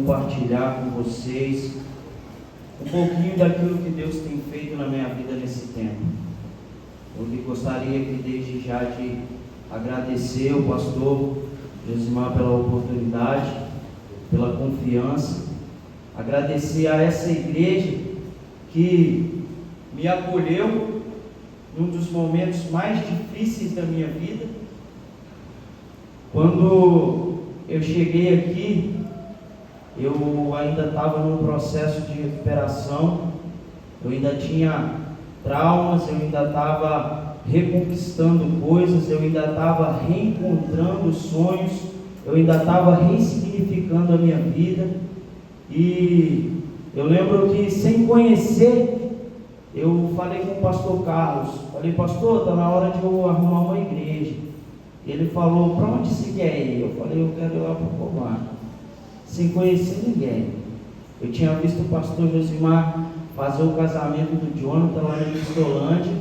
Compartilhar com vocês um pouquinho daquilo que Deus tem feito na minha vida nesse tempo. Eu gostaria aqui desde já de agradecer ao pastor Josimar pela oportunidade, pela confiança, agradecer a essa igreja que me acolheu num dos momentos mais difíceis da minha vida. Quando eu cheguei aqui, eu ainda estava num processo de recuperação, eu ainda tinha traumas, eu ainda estava reconquistando coisas, eu ainda estava reencontrando sonhos, eu ainda estava ressignificando a minha vida. E eu lembro que, sem conhecer, eu falei com o pastor Carlos, falei: pastor, está na hora de eu arrumar uma igreja. Ele falou: para onde você quer ir? Eu falei: eu quero ir lá para o Pomar. Sem conhecer ninguém. Eu tinha visto o pastor Josimar fazer o casamento do Jonathan lá em Cristolândia,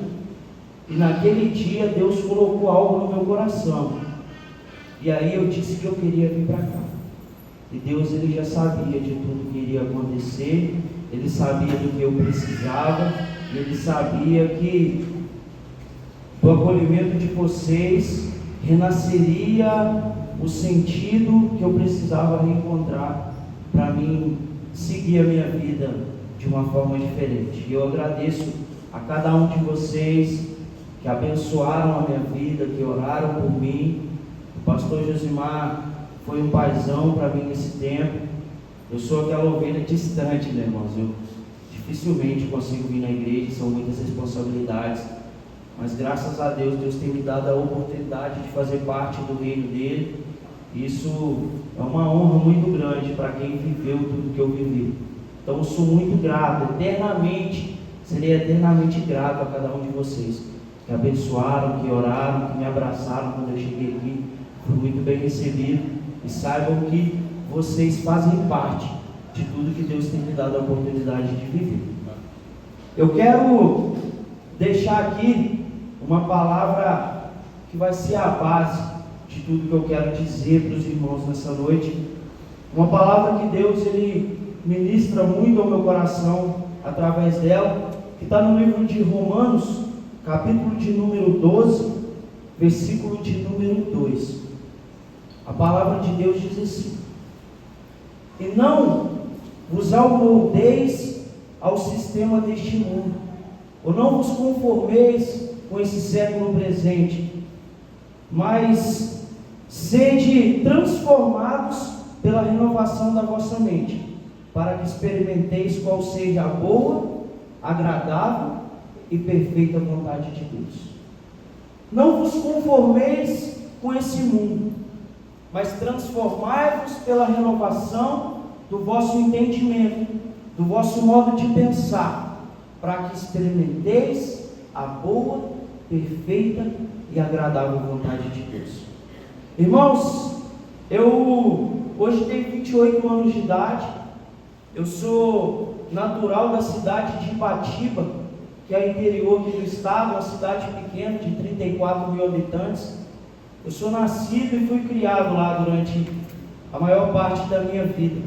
e naquele dia Deus colocou algo no meu coração, e aí eu disse que eu queria vir para cá. E Deus, ele já sabia de tudo que iria acontecer, ele sabia do que eu precisava, e ele sabia que do acolhimento de vocês renasceria o sentido que eu precisava reencontrar para mim seguir a minha vida de uma forma diferente. E eu agradeço a cada um de vocês que abençoaram a minha vida, que oraram por mim. O pastor Josimar foi um paizão para mim nesse tempo. Eu sou aquela ovelha distante, né, irmãos? Eu dificilmente consigo vir na igreja, são muitas responsabilidades. Mas graças a Deus, Deus tem me dado a oportunidade de fazer parte do reino dele. Isso é uma honra muito grande para quem viveu tudo que eu vivi. Então eu sou muito grato, serei eternamente grato a cada um de vocês que abençoaram, que oraram, que me abraçaram quando eu cheguei aqui. Fui muito bem recebido, e saibam que vocês fazem parte de tudo que Deus tem me dado a oportunidade de viver. Eu quero deixar aqui uma palavra que vai ser a base de tudo que eu quero dizer para os irmãos nessa noite. Uma palavra que Deus, ele ministra muito ao meu coração através dela, que está no livro de Romanos, capítulo de número 12, versículo de número 2. A palavra de Deus diz assim: e não vos amoldeis ao sistema deste mundo, ou não vos conformeis com esse século presente, mas sede transformados pela renovação da vossa mente, para que experimenteis qual seja a boa, agradável e perfeita vontade de Deus. Não vos conformeis com esse mundo, mas transformai-vos pela renovação do vosso entendimento, do vosso modo de pensar, para que experimenteis a boa, perfeita e agradável vontade de Deus. Irmãos, eu hoje tenho 28 anos de idade, eu sou natural da cidade de Ibatiba, que é interior aqui do estado, uma cidade pequena de 34 mil habitantes. Eu sou nascido e fui criado lá durante a maior parte da minha vida.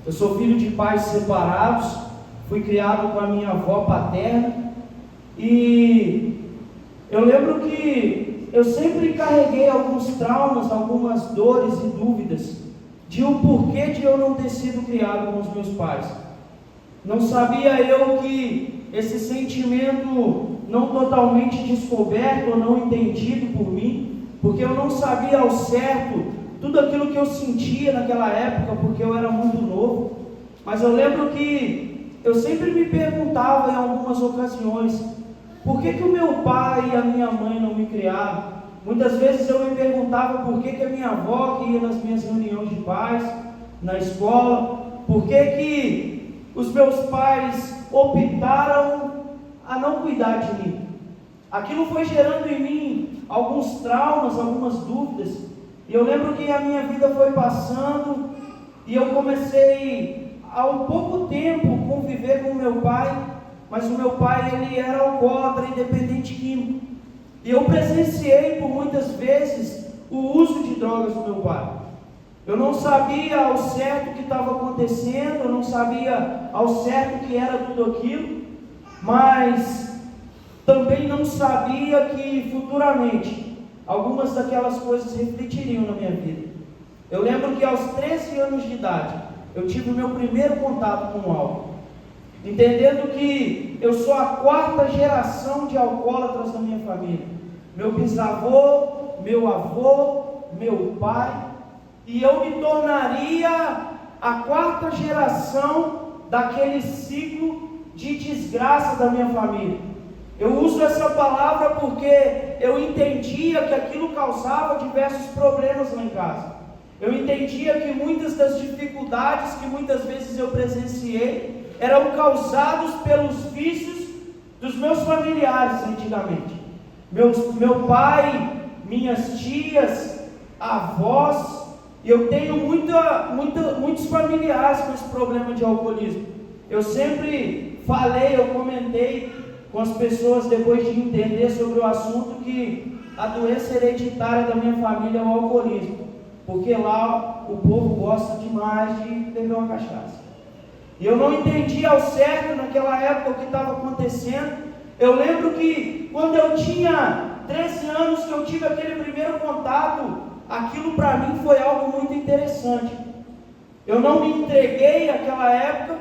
Eu sou filho de pais separados, fui criado com a minha avó paterna, e eu lembro que eu sempre carreguei alguns traumas, algumas dores e dúvidas de o porquê de eu não ter sido criado com os meus pais. Não sabia eu que esse sentimento não totalmente descoberto ou não entendido por mim, porque eu não sabia ao certo tudo aquilo que eu sentia naquela época, porque eu era muito novo. Mas eu lembro que eu sempre me perguntava em algumas ocasiões: por que o meu pai e a minha mãe não me criaram? Muitas vezes eu me perguntava por que a minha avó, que ia nas minhas reuniões de pais, na escola, por que os meus pais optaram a não cuidar de mim. Aquilo foi gerando em mim alguns traumas, algumas dúvidas. E eu lembro que a minha vida foi passando, e eu comecei, há um pouco tempo, conviver com o meu pai. Mas o meu pai, ele era alcoólatra e dependente químico. E eu presenciei por muitas vezes o uso de drogas do meu pai. Eu não sabia ao certo o que estava acontecendo, eu não sabia ao certo o que era tudo aquilo, mas também não sabia que futuramente algumas daquelas coisas refletiriam na minha vida. Eu lembro que aos 13 anos de idade, eu tive o meu primeiro contato com o álcool, entendendo que eu sou a 4ª geração de alcoólatras da minha família. Meu bisavô, meu avô, meu pai, e eu me tornaria a 4ª geração daquele ciclo de desgraça da minha família. Eu uso essa palavra porque eu entendia que aquilo causava diversos problemas lá em casa. Eu entendia que muitas das dificuldades que muitas vezes eu presenciei eram causados pelos vícios dos meus familiares antigamente. Meu pai, minhas tias, avós, e eu tenho muitos familiares com esse problema de alcoolismo. Eu sempre falei, eu comentei com as pessoas depois de entender sobre o assunto que a doença hereditária da minha família é o alcoolismo, porque lá o povo gosta demais de beber uma cachaça. E eu não entendi ao certo naquela época o que estava acontecendo. Eu lembro que quando eu tinha 13 anos que eu tive aquele primeiro contato, aquilo para mim foi algo muito interessante. Eu não me entreguei naquela época,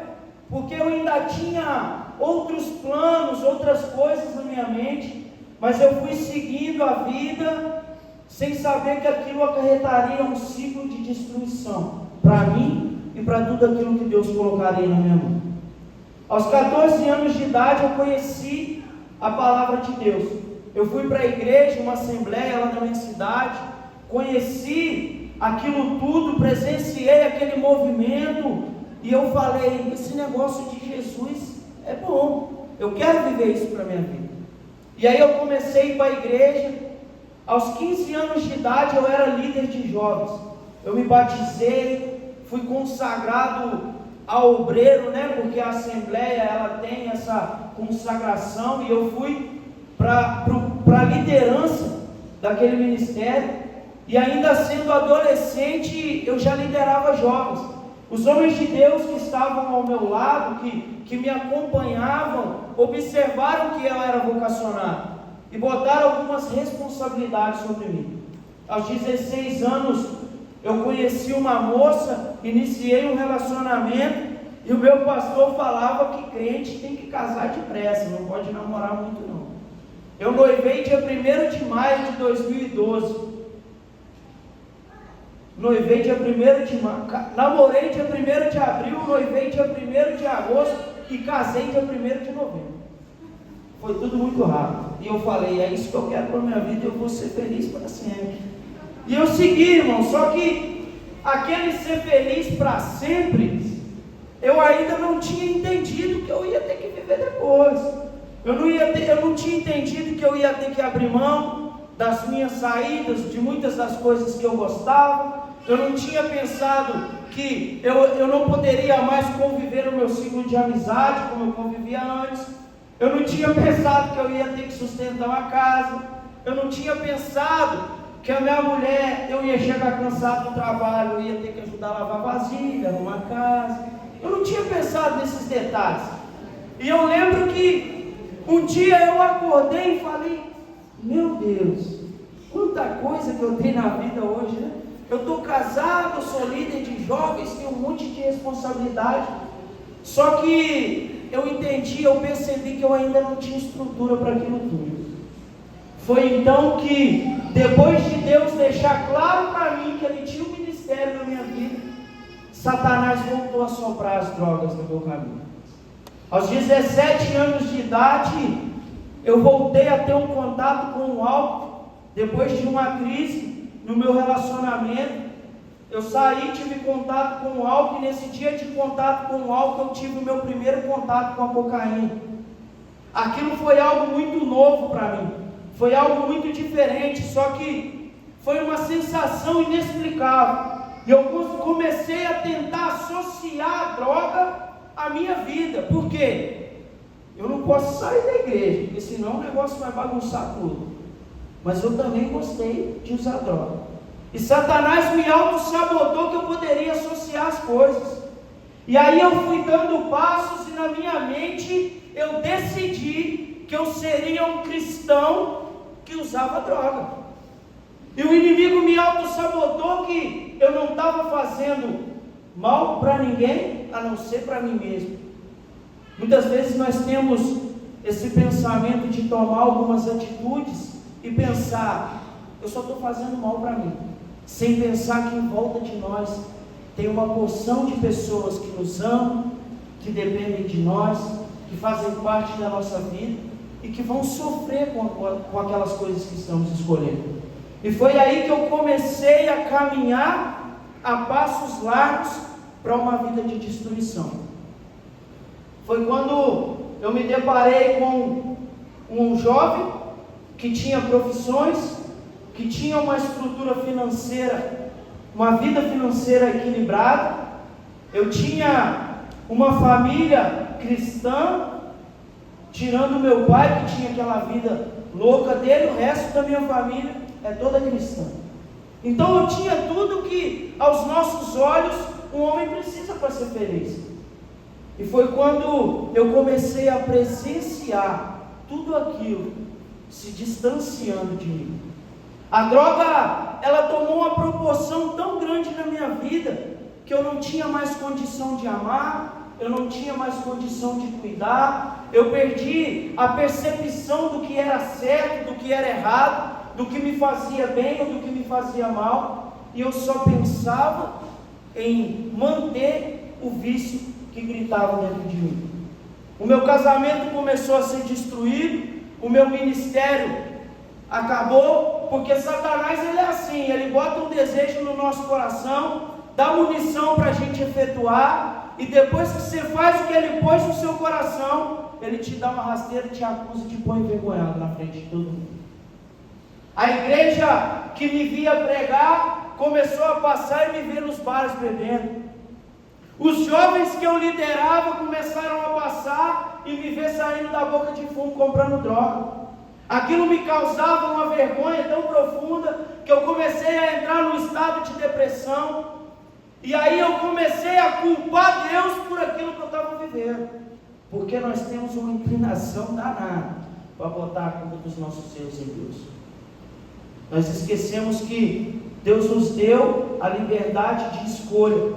porque eu ainda tinha outros planos, outras coisas na minha mente, mas eu fui seguindo a vida, sem saber que aquilo acarretaria um ciclo de destruição, para mim e para tudo aquilo que Deus colocaria na minha mão. Aos 14 anos de idade eu conheci a palavra de Deus. Eu fui para a igreja, uma assembleia lá na minha cidade, conheci aquilo tudo, presenciei aquele movimento, e eu falei, esse negócio de Jesus é bom, eu quero viver isso para a minha vida. E aí eu comecei a ir para a igreja. Aos 15 anos de idade eu era líder de jovens, eu me batizei, fui consagrado a obreiro, né? Porque a assembleia ela tem essa consagração, e eu fui para a liderança daquele ministério, e ainda sendo adolescente eu já liderava jovens. Os homens de Deus que estavam ao meu lado, que me acompanhavam, observaram que eu era vocacionado e botaram algumas responsabilidades sobre mim. Aos 16 anos eu conheci uma moça, iniciei um relacionamento, e o meu pastor falava que crente tem que casar depressa, não pode namorar muito não. Eu noivei dia 1º de maio de 2012. Noivei dia 1º de maio, namorei dia 1º de abril, noivei dia 1º de agosto e casei dia 1º de novembro. Foi tudo muito rápido. E eu falei, é isso que eu quero para a minha vida, eu vou ser feliz para sempre. E eu segui, irmão, só que aquele ser feliz para sempre, eu ainda não tinha entendido que eu ia ter que viver depois. Eu não tinha entendido que eu ia ter que abrir mão das minhas saídas, de muitas das coisas que eu gostava. Eu não tinha pensado que eu não poderia mais conviver no meu ciclo de amizade como eu convivia antes. Eu não tinha pensado que eu ia ter que sustentar uma casa. Eu não tinha pensado que a minha mulher, eu ia chegar cansado do trabalho, eu ia ter que ajudar a lavar vasilha, arrumar a casa. Eu não tinha pensado nesses detalhes. E eu lembro que um dia eu acordei e falei, meu Deus, quanta coisa que eu tenho na vida hoje, né? Eu estou casado, eu sou líder de jovens, tenho um monte de responsabilidade. Só que eu entendi, eu percebi que eu ainda não tinha estrutura para aquilo tudo. Foi então que, depois de Deus deixar claro para mim que Ele tinha um ministério na minha vida, Satanás voltou a soprar as drogas no meu caminho. Aos 17 anos de idade, eu voltei a ter um contato com o álcool, depois de uma crise no meu relacionamento. Eu saí, tive contato com o álcool, e nesse dia de contato com o álcool, eu tive o meu primeiro contato com a cocaína. Aquilo foi algo muito novo para mim, foi algo muito diferente, só que foi uma sensação inexplicável. E eu comecei a tentar associar a droga à minha vida. Por quê? Eu não posso sair da igreja, porque senão o negócio vai bagunçar tudo. Mas eu também gostei de usar droga. E Satanás me auto-sabotou que eu poderia associar as coisas. E aí eu fui dando passos e na minha mente eu decidi que eu seria um cristão que usava droga. E o inimigo me auto-sabotou que eu não estava fazendo mal para ninguém, a não ser para mim mesmo. Muitas vezes nós temos esse pensamento de tomar algumas atitudes e pensar, eu só estou fazendo mal para mim, sem pensar que em volta de nós tem uma porção de pessoas que nos amam, que dependem de nós, que fazem parte da nossa vida e que vão sofrer com aquelas coisas que estamos escolhendo. E foi aí que eu comecei a caminhar a passos largos para uma vida de destruição. Foi quando eu me deparei com um jovem que tinha profissões, que tinha uma estrutura financeira, uma vida financeira equilibrada. Eu tinha uma família cristã, tirando meu pai, que tinha aquela vida louca dele, o resto da minha família é toda cristã. Então eu tinha tudo que aos nossos olhos um homem precisa para ser feliz. E foi quando eu comecei a presenciar tudo aquilo se distanciando de mim. A droga, ela tomou uma proporção tão grande na minha vida que eu não tinha mais condição de amar, eu não tinha mais condição de cuidar, eu perdi a percepção do que era certo, do que era errado, do que me fazia bem ou do que me fazia mal, e eu só pensava em manter o vício que gritava dentro de mim. O meu casamento começou a ser destruído, o meu ministério acabou, porque Satanás ele é assim, ele bota um desejo no nosso coração, dá munição para a gente efetuar, e depois que você faz o que ele pôs no seu coração, ele te dá uma rasteira, te acusa e te põe envergonhado na frente de todo mundo. A igreja que me via pregar começou a passar e me ver nos bares bebendo. Os jovens que eu liderava começaram a passar e me ver saindo da boca de fumo comprando droga. Aquilo me causava uma vergonha tão profunda que eu comecei a entrar num estado de depressão. E aí eu comecei a culpar Deus por aquilo que eu estava vivendo. Porque nós temos uma inclinação danada para botar a culpa dos nossos erros em Deus. Nós esquecemos que Deus nos deu a liberdade de escolha.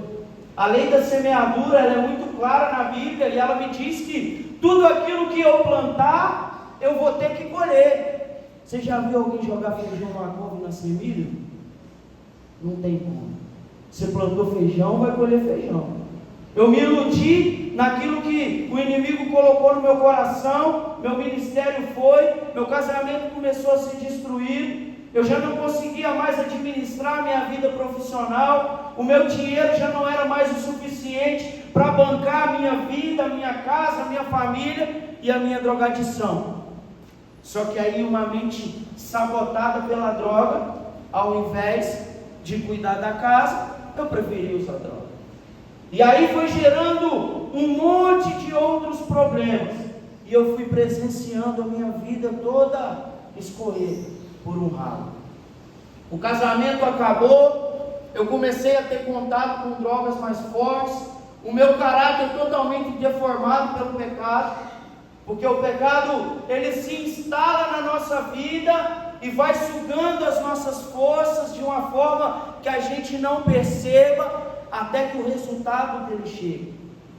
A lei da semeadura ela é muito clara na Bíblia e ela me diz que tudo aquilo que eu plantar, eu vou ter que colher. Você já viu alguém jogar feijão numa couve e nascer milho? Não tem como. Você plantou feijão, vai colher feijão. Eu me iludi naquilo que o inimigo colocou no meu coração, meu ministério foi, meu casamento começou a se destruir. Eu já não conseguia mais administrar a minha vida profissional, o meu dinheiro já não era mais o suficiente para bancar a minha vida, a minha casa, a minha família e a minha drogadição. Só que aí uma mente sabotada pela droga, ao invés de cuidar da casa, eu preferi usar droga. E aí foi gerando um monte de outros problemas, e eu fui presenciando a minha vida toda escorrer por um ralo. O casamento acabou, eu comecei a ter contato com drogas mais fortes, o meu caráter totalmente deformado pelo pecado, porque o pecado ele se instala na nossa vida e vai sugando as nossas forças de uma forma que a gente não perceba até que o resultado dele chegue.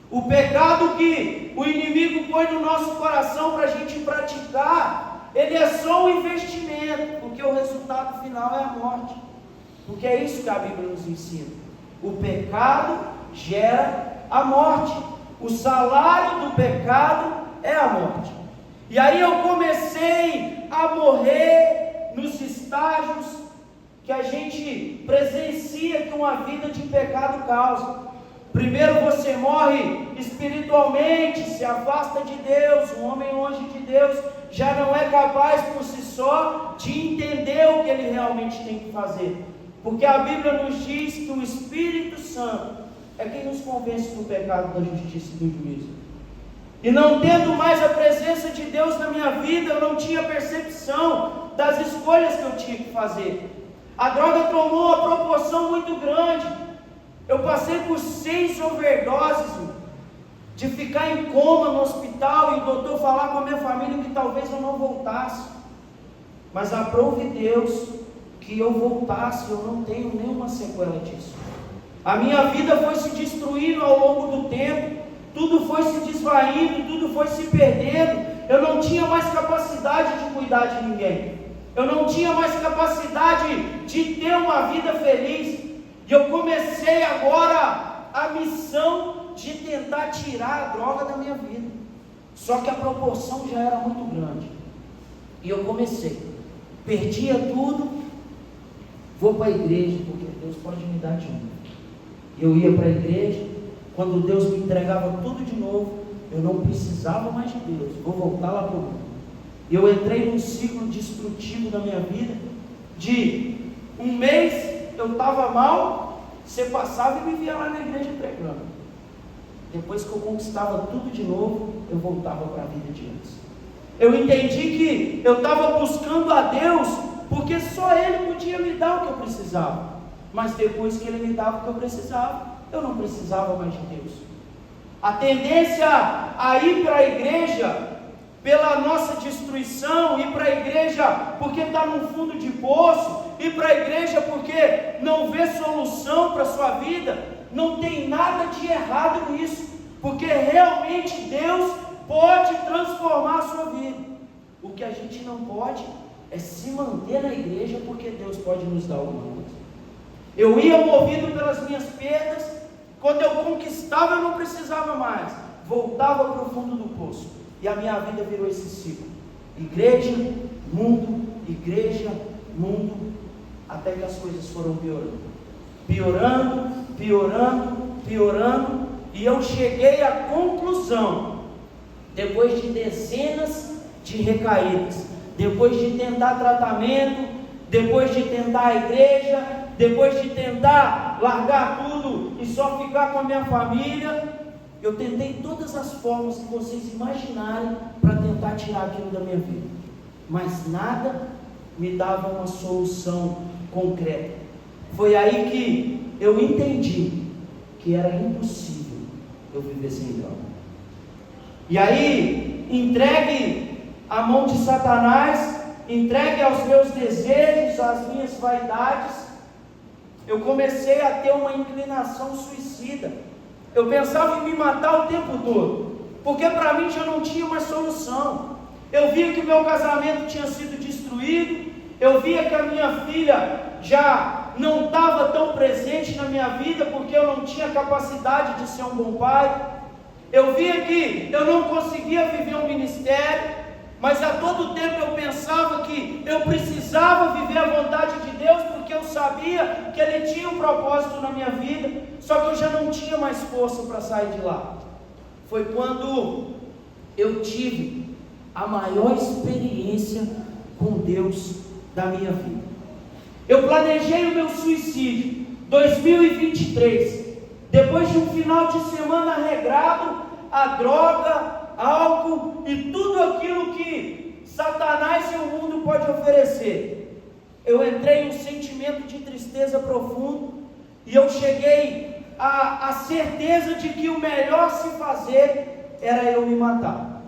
O pecado que o inimigo põe no nosso coração para a gente praticar, ele é só um investimento, porque o resultado final é a morte. Porque é isso que a Bíblia nos ensina. O pecado gera a morte. O salário do pecado é a morte. E aí eu comecei a morrer nos estágios que a gente presencia que uma vida de pecado causa. Primeiro você morre espiritualmente, se afasta de Deus, um homem longe de Deus já não é capaz por si só de entender o que ele realmente tem que fazer. Porque a Bíblia nos diz que o Espírito Santo é quem nos convence do pecado, da justiça e do juízo. E não tendo mais a presença de Deus na minha vida, eu não tinha percepção das escolhas que eu tinha que fazer. A droga tomou uma proporção muito grande. Eu passei por 6 overdoses, de ficar em coma no hospital e o doutor falar com a minha família que talvez eu não voltasse. Mas aprove Deus que eu voltasse, eu não tenho nenhuma sequela disso. A minha vida foi se destruindo ao longo do tempo, tudo foi se desvaindo, tudo foi se perdendo. Eu não tinha mais capacidade de cuidar de ninguém. Eu não tinha mais capacidade de ter uma vida feliz. E eu comecei agora a missão de tentar tirar a droga da minha vida. Só que a proporção já era muito grande. E eu comecei. Perdia tudo. Vou para a igreja, porque Deus pode me dar de novo. Eu ia para a igreja. Quando Deus me entregava tudo de novo, eu não precisava mais de Deus. Vou voltar lá para o mundo. Eu entrei num ciclo destrutivo da minha vida. De um mês eu estava mal, você passava e me via lá na igreja pregando. Depois que eu conquistava tudo de novo, eu voltava para a vida de antes. Eu entendi que eu estava buscando a Deus, porque só Ele podia me dar o que eu precisava. Mas depois que Ele me dava o que eu precisava, eu não precisava mais de Deus. A tendência a ir para a igreja pela nossa destruição, ir para a igreja porque está no fundo de poço, ir para a igreja porque não vê solução para a sua vida, não tem nada de errado nisso, porque realmente Deus pode transformar a sua vida. O que a gente não pode é se manter na igreja, porque Deus pode nos dar alguma coisa. Eu ia movido pelas minhas perdas, quando eu conquistava eu não precisava mais, voltava para o fundo do poço. E a minha vida virou esse ciclo. Igreja, mundo, igreja, mundo, até que as coisas foram piorando. Piorando, piorando, piorando. E eu cheguei à conclusão, depois de dezenas de recaídas, depois de tentar tratamento, depois de tentar a igreja, depois de tentar largar tudo e só ficar com a minha família, eu tentei todas as formas que vocês imaginarem para tentar tirar aquilo da minha vida, mas nada me dava uma solução concreta. Foi aí que eu entendi que era impossível eu viver sem droga. E aí, entregue à mão de Satanás, entregue aos meus desejos, às minhas vaidades, eu comecei a ter uma inclinação suicida. Eu pensava em me matar o tempo todo, porque para mim já não tinha mais solução. Eu via que o meu casamento tinha sido destruído, eu via que a minha filha já não estava tão presente na minha vida, porque eu não tinha capacidade de ser um bom pai. Eu via que eu não conseguia viver um ministério, mas a todo tempo eu pensava que eu precisava viver a vontade de Deus, porque eu sabia que Ele tinha um propósito na minha vida, só que eu já não tinha mais força para sair de lá. Foi quando eu tive a maior experiência com Deus da minha vida. Eu planejei o meu suicídio 2023, depois de um final de semana regrado a droga, álcool e tudo aquilo que Satanás e o mundo pode oferecer. Eu entrei em um sentimento de tristeza profundo e eu cheguei à certeza de que o melhor se fazer era eu me matar.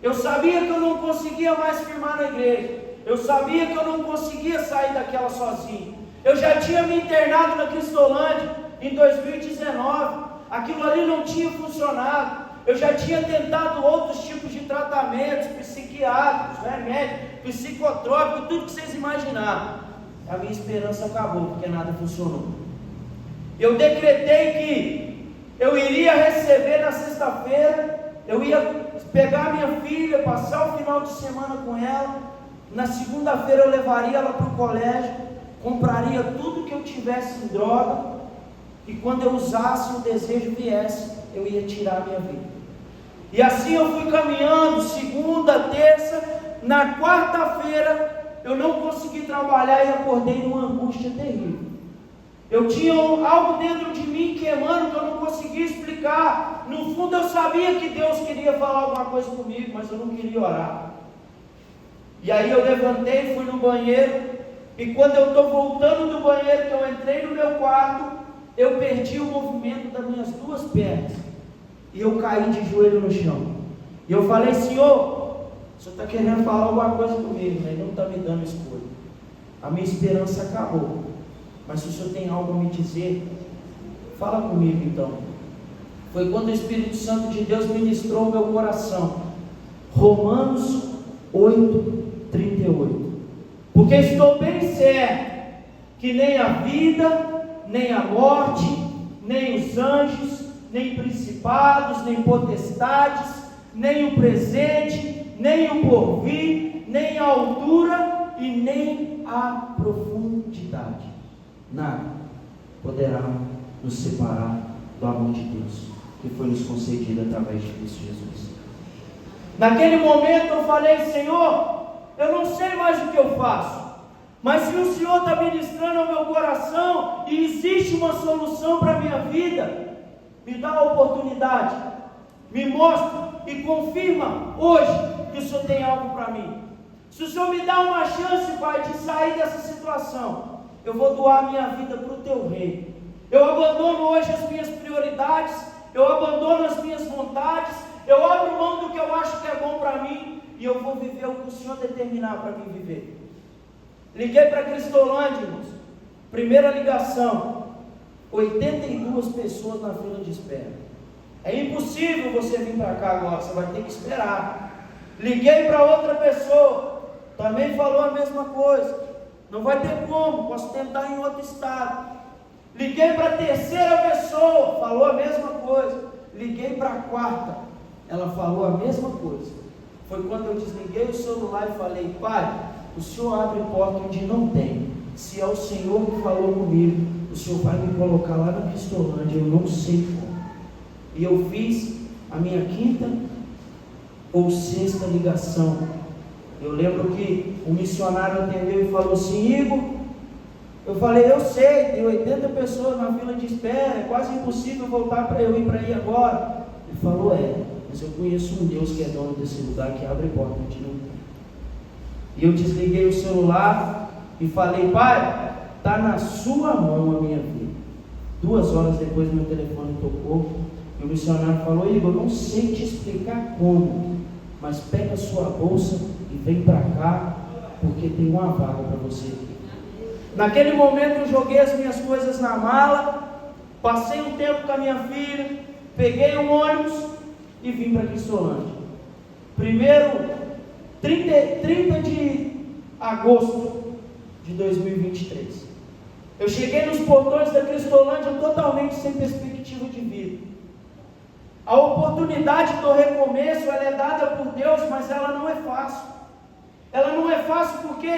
Eu sabia que eu não conseguia mais firmar na igreja, eu sabia que eu não conseguia sair daquela sozinho. Eu já tinha me internado na Cristolândia em 2019, aquilo ali não tinha funcionado. Eu já tinha tentado outros tipos de tratamentos, psiquiátricos, remédios, psicotrópicos, tudo que vocês imaginaram. A minha esperança acabou, porque nada funcionou. Eu decretei que eu iria receber na sexta-feira, eu ia pegar minha filha, passar o final de semana com ela, na segunda-feira eu levaria ela para o colégio, compraria tudo que eu tivesse em droga, e quando eu usasse, o desejo viesse, eu ia tirar a minha vida. E assim eu fui caminhando, segunda, terça, na quarta-feira eu não consegui trabalhar e acordei numa angústia terrível. Eu tinha algo dentro de mim queimando que eu não conseguia explicar. No fundo eu sabia que Deus queria falar alguma coisa comigo, mas eu não queria orar. E aí eu levantei, fui no banheiro, E quando eu estou voltando do banheiro, que eu entrei no meu quarto, eu perdi o movimento das minhas duas pernas. E eu caí de joelho no chão. E eu falei: Senhor, o Senhor está querendo falar alguma coisa comigo, mas não está me dando escolha. A minha esperança acabou. Mas se o Senhor tem algo a me dizer, fala comigo então. Foi quando o Espírito Santo de Deus ministrou o meu coração. Romanos 8:38. Porque estou bem certo que nem a vida, nem a morte, nem os anjos, nem principados, nem potestades, nem o presente, nem o porvir, nem a altura e nem a profundidade, nada poderá nos separar do amor de Deus que foi nos concedido através de Cristo Jesus. Naquele momento eu falei: Senhor, eu não sei mais o que eu faço, mas se o Senhor está ministrando ao meu coração e existe uma solução para a minha vida, me dá a oportunidade, me mostra e confirma hoje que o Senhor tem algo para mim. Se o Senhor me dá uma chance, Pai, de sair dessa situação, eu vou doar minha vida para o Teu reino. Eu abandono hoje as minhas prioridades, eu abandono as minhas vontades, eu abro mão do que eu acho que é bom para mim e eu vou viver o que o Senhor determinar para mim viver. Liguei para Cristolândia, irmãos. Primeira ligação, 82 pessoas na fila de espera. É impossível você vir para cá agora, você vai ter que esperar. Liguei para outra pessoa, também falou a mesma coisa. Não vai ter como, posso tentar em outro estado. Liguei para a terceira pessoa, falou a mesma coisa. Liguei para a quarta, ela falou a mesma coisa. Foi quando eu desliguei o celular e falei: Pai, o Senhor abre porta onde não tem. Se é o Senhor que falou comigo, o Senhor vai me colocar lá na Cristolândia, eu não sei como. E eu fiz a minha quinta ou sexta ligação. Eu lembro que o missionário atendeu e falou assim: Igor, eu falei: eu sei, tem 80 pessoas na fila de espera, é quase impossível voltar para eu ir para aí agora. Ele falou: mas eu conheço um Deus que é dono desse lugar, que abre porta onde não tem. E eu desliguei o celular e falei: Pai, está na sua mão a minha vida. 2 horas depois meu telefone tocou e o missionário falou: Igor, eu não sei te explicar como, mas pega a sua bolsa e vem para cá, porque tem uma vaga para você. Naquele momento eu joguei as minhas coisas na mala, passei um tempo com a minha filha, peguei um ônibus e vim para Cristolândia. Primeiro, 30 de agosto de 2023. Eu cheguei nos portões da Cristolândia totalmente sem perspectiva de vida. A oportunidade do recomeço, ela é dada por Deus, mas ela não é fácil. Ela não é fácil porque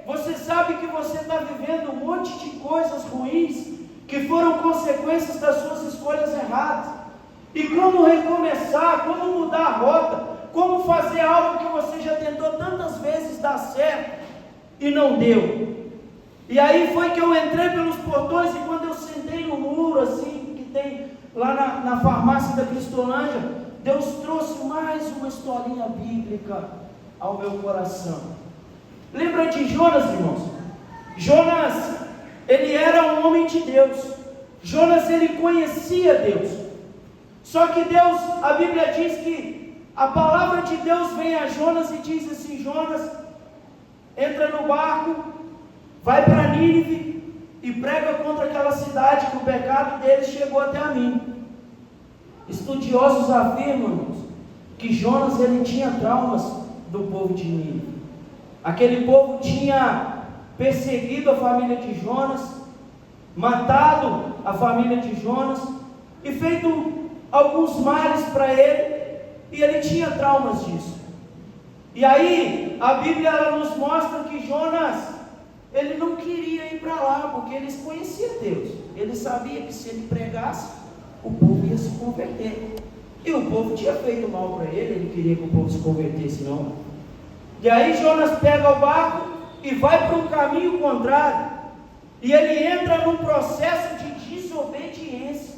você sabe que você está vivendo um monte de coisas ruins que foram consequências das suas escolhas erradas. E como recomeçar, como mudar a rota, como fazer algo que você já tentou tantas vezes dar certo e não deu. E aí foi que eu entrei pelos portões e quando eu sentei no muro assim, que tem lá na farmácia da Cristolândia, Deus trouxe mais uma historinha bíblica ao meu coração. Lembra de Jonas, irmãos? Jonas, ele era um homem de Deus. Jonas, ele conhecia Deus. Só que Deus, a Bíblia diz que a palavra de Deus vem a Jonas e diz assim: Jonas, entra no barco, vai para Nínive e prega contra aquela cidade, que o pecado deles chegou até a mim. Estudiosos afirmam, irmãos, que Jonas, ele tinha traumas do povo de Nínive. Aquele povo tinha perseguido a família de Jonas, matado a família de Jonas e feito alguns males para ele, e ele tinha traumas disso. E aí a Bíblia ela nos mostra que Jonas, ele não queria ir para lá, porque eles conheciam Deus. Ele sabia que se ele pregasse, o povo ia se converter. E o povo tinha feito mal para ele queria que o povo se convertesse, não. E aí Jonas pega o barco e vai para um caminho contrário. E ele entra num processo de desobediência.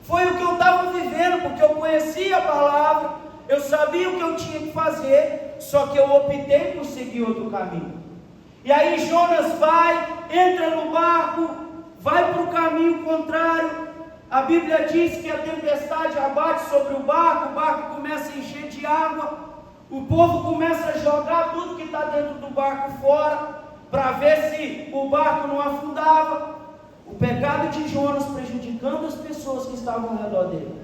Foi o que eu estava vivendo, porque eu conhecia a palavra, eu sabia o que eu tinha que fazer, só que eu optei por seguir outro caminho. E aí Jonas vai, entra no barco, vai para o caminho contrário. A Bíblia diz que a tempestade abate sobre o barco começa a encher de água, o povo começa a jogar tudo que está dentro do barco fora, para ver se o barco não afundava. O pecado de Jonas prejudicando as pessoas que estavam ao redor dele.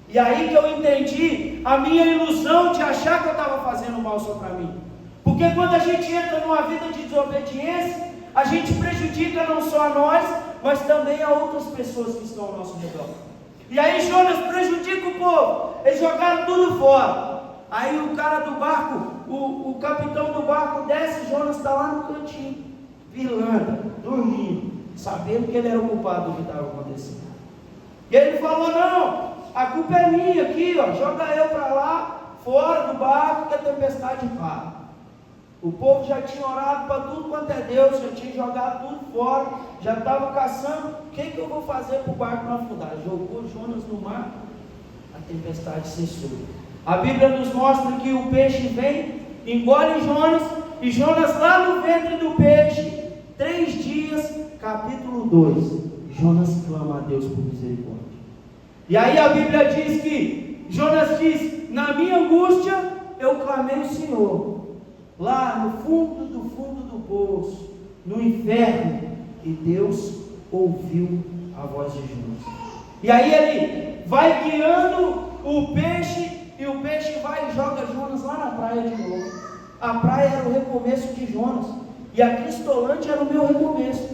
E aí que eu entendi a minha ilusão de achar que eu estava fazendo mal só para mim. Porque quando a gente entra numa vida de desobediência, a gente prejudica não só a nós, mas também a outras pessoas que estão ao nosso redor. E aí Jonas prejudica o povo, eles jogaram tudo fora. Aí o cara do barco, o capitão do barco desce, Jonas está lá no cantinho, vilando, dormindo, sabendo que ele era o culpado do que estava acontecendo. E ele falou: não, a culpa é minha aqui, ó, joga eu para lá, fora do barco, que a tempestade para. O povo já tinha orado para tudo quanto é Deus, já tinha jogado tudo fora, já estava caçando. O que eu vou fazer para o barco não afundar? Jogou Jonas no mar, a tempestade cessou. A Bíblia nos mostra que o peixe vem, engole Jonas, e Jonas lá no ventre do peixe, 3 dias, capítulo 2, Jonas clama a Deus por misericórdia. E aí a Bíblia diz que Jonas diz: na minha angústia eu clamei ao Senhor, lá no fundo do poço, no inferno, e Deus ouviu a voz de Jonas. E aí ele vai guiando o peixe, e o peixe vai e joga Jonas lá na praia de novo. A praia era o recomeço de Jonas, e a Cristolândia era o meu recomeço.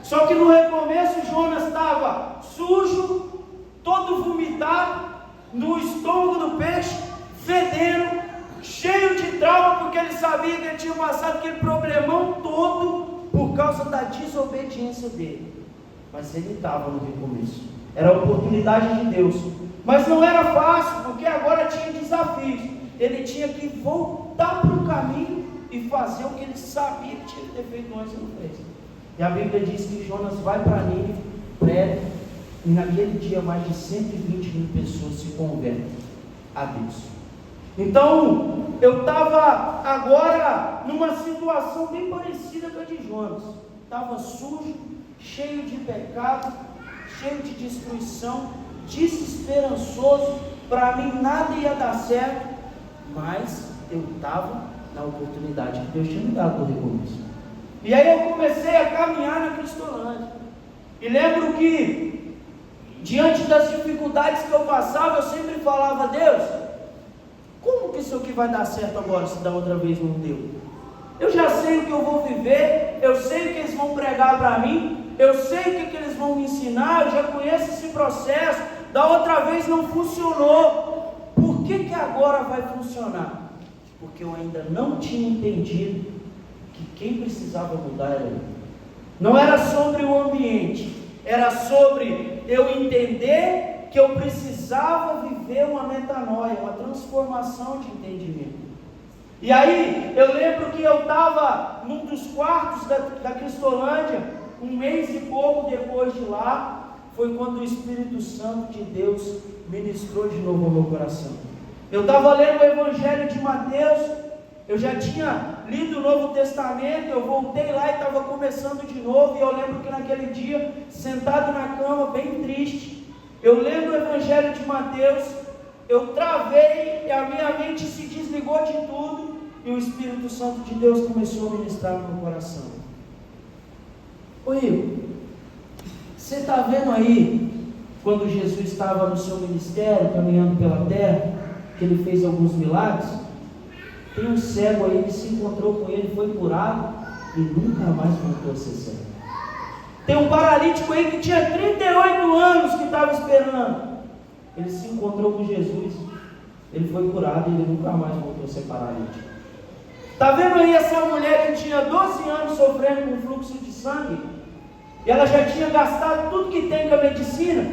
Só que no recomeço Jonas estava sujo, todo vomitado, no estômago do peixe, fedendo, cheio de trauma, porque ele sabia que ele tinha passado aquele problemão todo por causa da desobediência dele. Mas ele estava no recomeço, era a oportunidade de Deus, mas não era fácil, porque agora tinha desafios. Ele tinha que voltar para o caminho e fazer o que ele sabia que tinha que ter feito antes e não fez. E a Bíblia diz que Jonas vai para Nínive, prega, e naquele dia mais de 120.000 pessoas se convertem a Deus. Então, eu estava agora numa situação bem parecida com a de Jonas. Estava sujo, cheio de pecado, cheio de destruição, desesperançoso. Para mim nada ia dar certo, mas eu estava na oportunidade que Deus tinha me dado do recomeço. E aí eu comecei a caminhar na Cristolândia. E lembro que, diante das dificuldades que eu passava, eu sempre falava: Deus, como que isso aqui vai dar certo agora, se da outra vez não deu? Eu já sei o que eu vou viver, eu sei o que eles vão pregar para mim, eu sei o que eles vão me ensinar, eu já conheço esse processo, da outra vez não funcionou, por que agora vai funcionar? Porque eu ainda não tinha entendido que quem precisava mudar era eu. Não era sobre o ambiente, era sobre eu entender que eu precisava viver uma metanoia, uma transformação de entendimento. E aí, eu lembro que eu estava num dos quartos da Cristolândia, 1 mês e pouco depois de lá, foi quando o Espírito Santo de Deus ministrou de novo ao meu coração. Eu estava lendo o Evangelho de Mateus, eu já tinha lido o Novo Testamento, eu voltei lá e estava começando de novo, e eu lembro que naquele dia, sentado na cama, bem triste, eu lendo o Evangelho de Mateus, eu travei e a minha mente se desligou de tudo, e o Espírito Santo de Deus começou a ministrar no meu coração. Ô Igor, você está vendo aí, quando Jesus estava no seu ministério, caminhando pela terra, que ele fez alguns milagres? Tem um cego aí que se encontrou com ele, foi curado e nunca mais voltou a ser cego. Tem um paralítico aí que tinha 38 anos que estava esperando. Ele se encontrou com Jesus, ele foi curado e ele nunca mais voltou a ser paralítico. Está vendo aí essa mulher que tinha 12 anos sofrendo com fluxo de sangue? E ela já tinha gastado tudo que tem com a medicina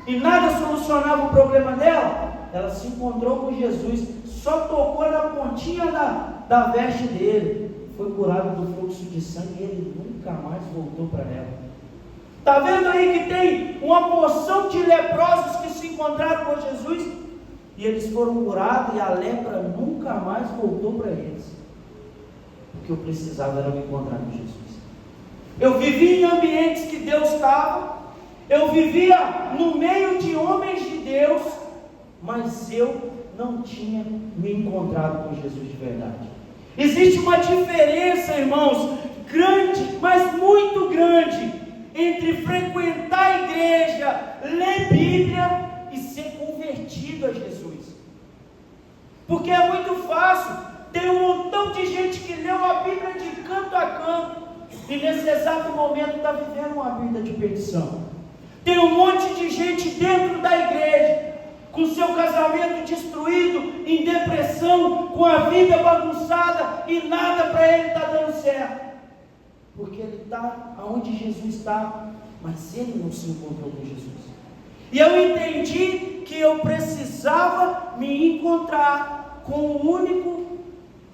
e nada solucionava o problema dela. Ela se encontrou com Jesus, só tocou na pontinha da veste dele, foi curado do fluxo de sangue e ele nunca mais voltou para ela. Está vendo aí que tem uma porção de leprosos que se encontraram com Jesus e eles foram curados e a lepra nunca mais voltou para eles, porque que eu precisava era me encontrar com Jesus. Eu vivia em ambientes que Deus estava, eu vivia no meio de homens de Deus, mas eu não tinha me encontrado com Jesus de verdade. Existe uma diferença, irmãos, grande, mas muito grande, entre frequentar a igreja, ler Bíblia e ser convertido a Jesus. Porque é muito fácil, tem um montão de gente que leu a Bíblia de canto a canto e nesse exato momento está vivendo uma vida de perdição. Tem um monte de gente dentro da igreja, com seu casamento destruído, em depressão, com a vida bagunçada e nada para ele está dando certo. Porque ele está onde Jesus está, mas ele não se encontrou com Jesus. E eu entendi que eu precisava me encontrar com o único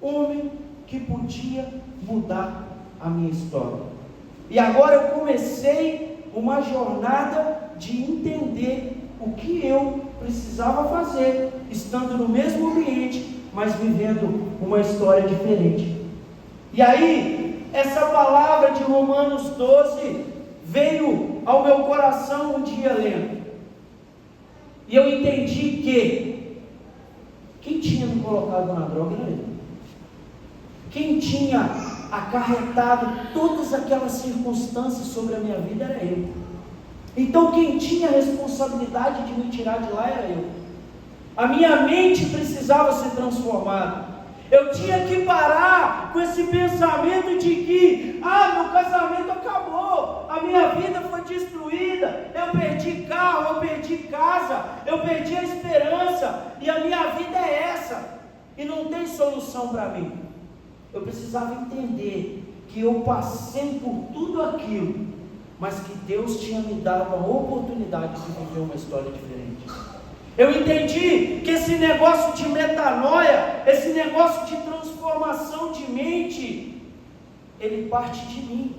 homem que podia mudar a minha história. E agora eu comecei uma jornada de entender o que eu precisava fazer, estando no mesmo ambiente, mas vivendo uma história diferente. E aí, essa palavra de Romanos 12 veio ao meu coração um dia lendo. E eu entendi que quem tinha me colocado na droga era eu. Quem tinha acarretado todas aquelas circunstâncias sobre a minha vida era eu. Então quem tinha a responsabilidade de me tirar de lá era eu. A minha mente precisava ser transformada. Eu tinha que parar com esse pensamento de que meu casamento acabou, a minha vida foi destruída, eu perdi carro, eu perdi casa, eu perdi a esperança, e a minha vida é essa, e não tem solução para mim. Eu precisava entender que eu passei por tudo aquilo, mas que Deus tinha me dado a oportunidade de viver uma história diferente. Eu entendi que esse negócio de metanoia, esse negócio de transformação de mente, ele parte de mim.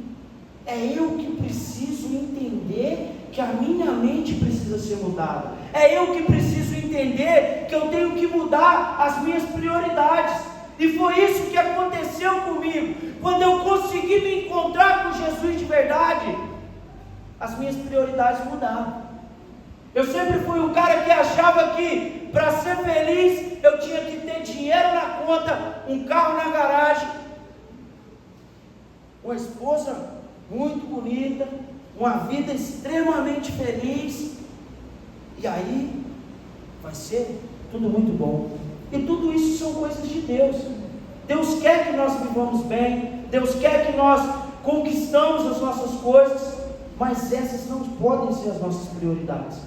É eu que preciso entender que a minha mente precisa ser mudada. É eu que preciso entender que eu tenho que mudar as minhas prioridades. E foi isso que aconteceu comigo. Quando eu consegui me encontrar com Jesus de verdade, as minhas prioridades mudaram. Eu sempre fui um cara que achava que para ser feliz eu tinha que ter dinheiro na conta, um carro na garagem, uma esposa muito bonita, uma vida extremamente feliz, e aí vai ser tudo muito bom. E tudo isso são coisas de Deus. Deus quer que nós vivamos bem, Deus quer que nós conquistamos as nossas coisas, mas essas não podem ser as nossas prioridades.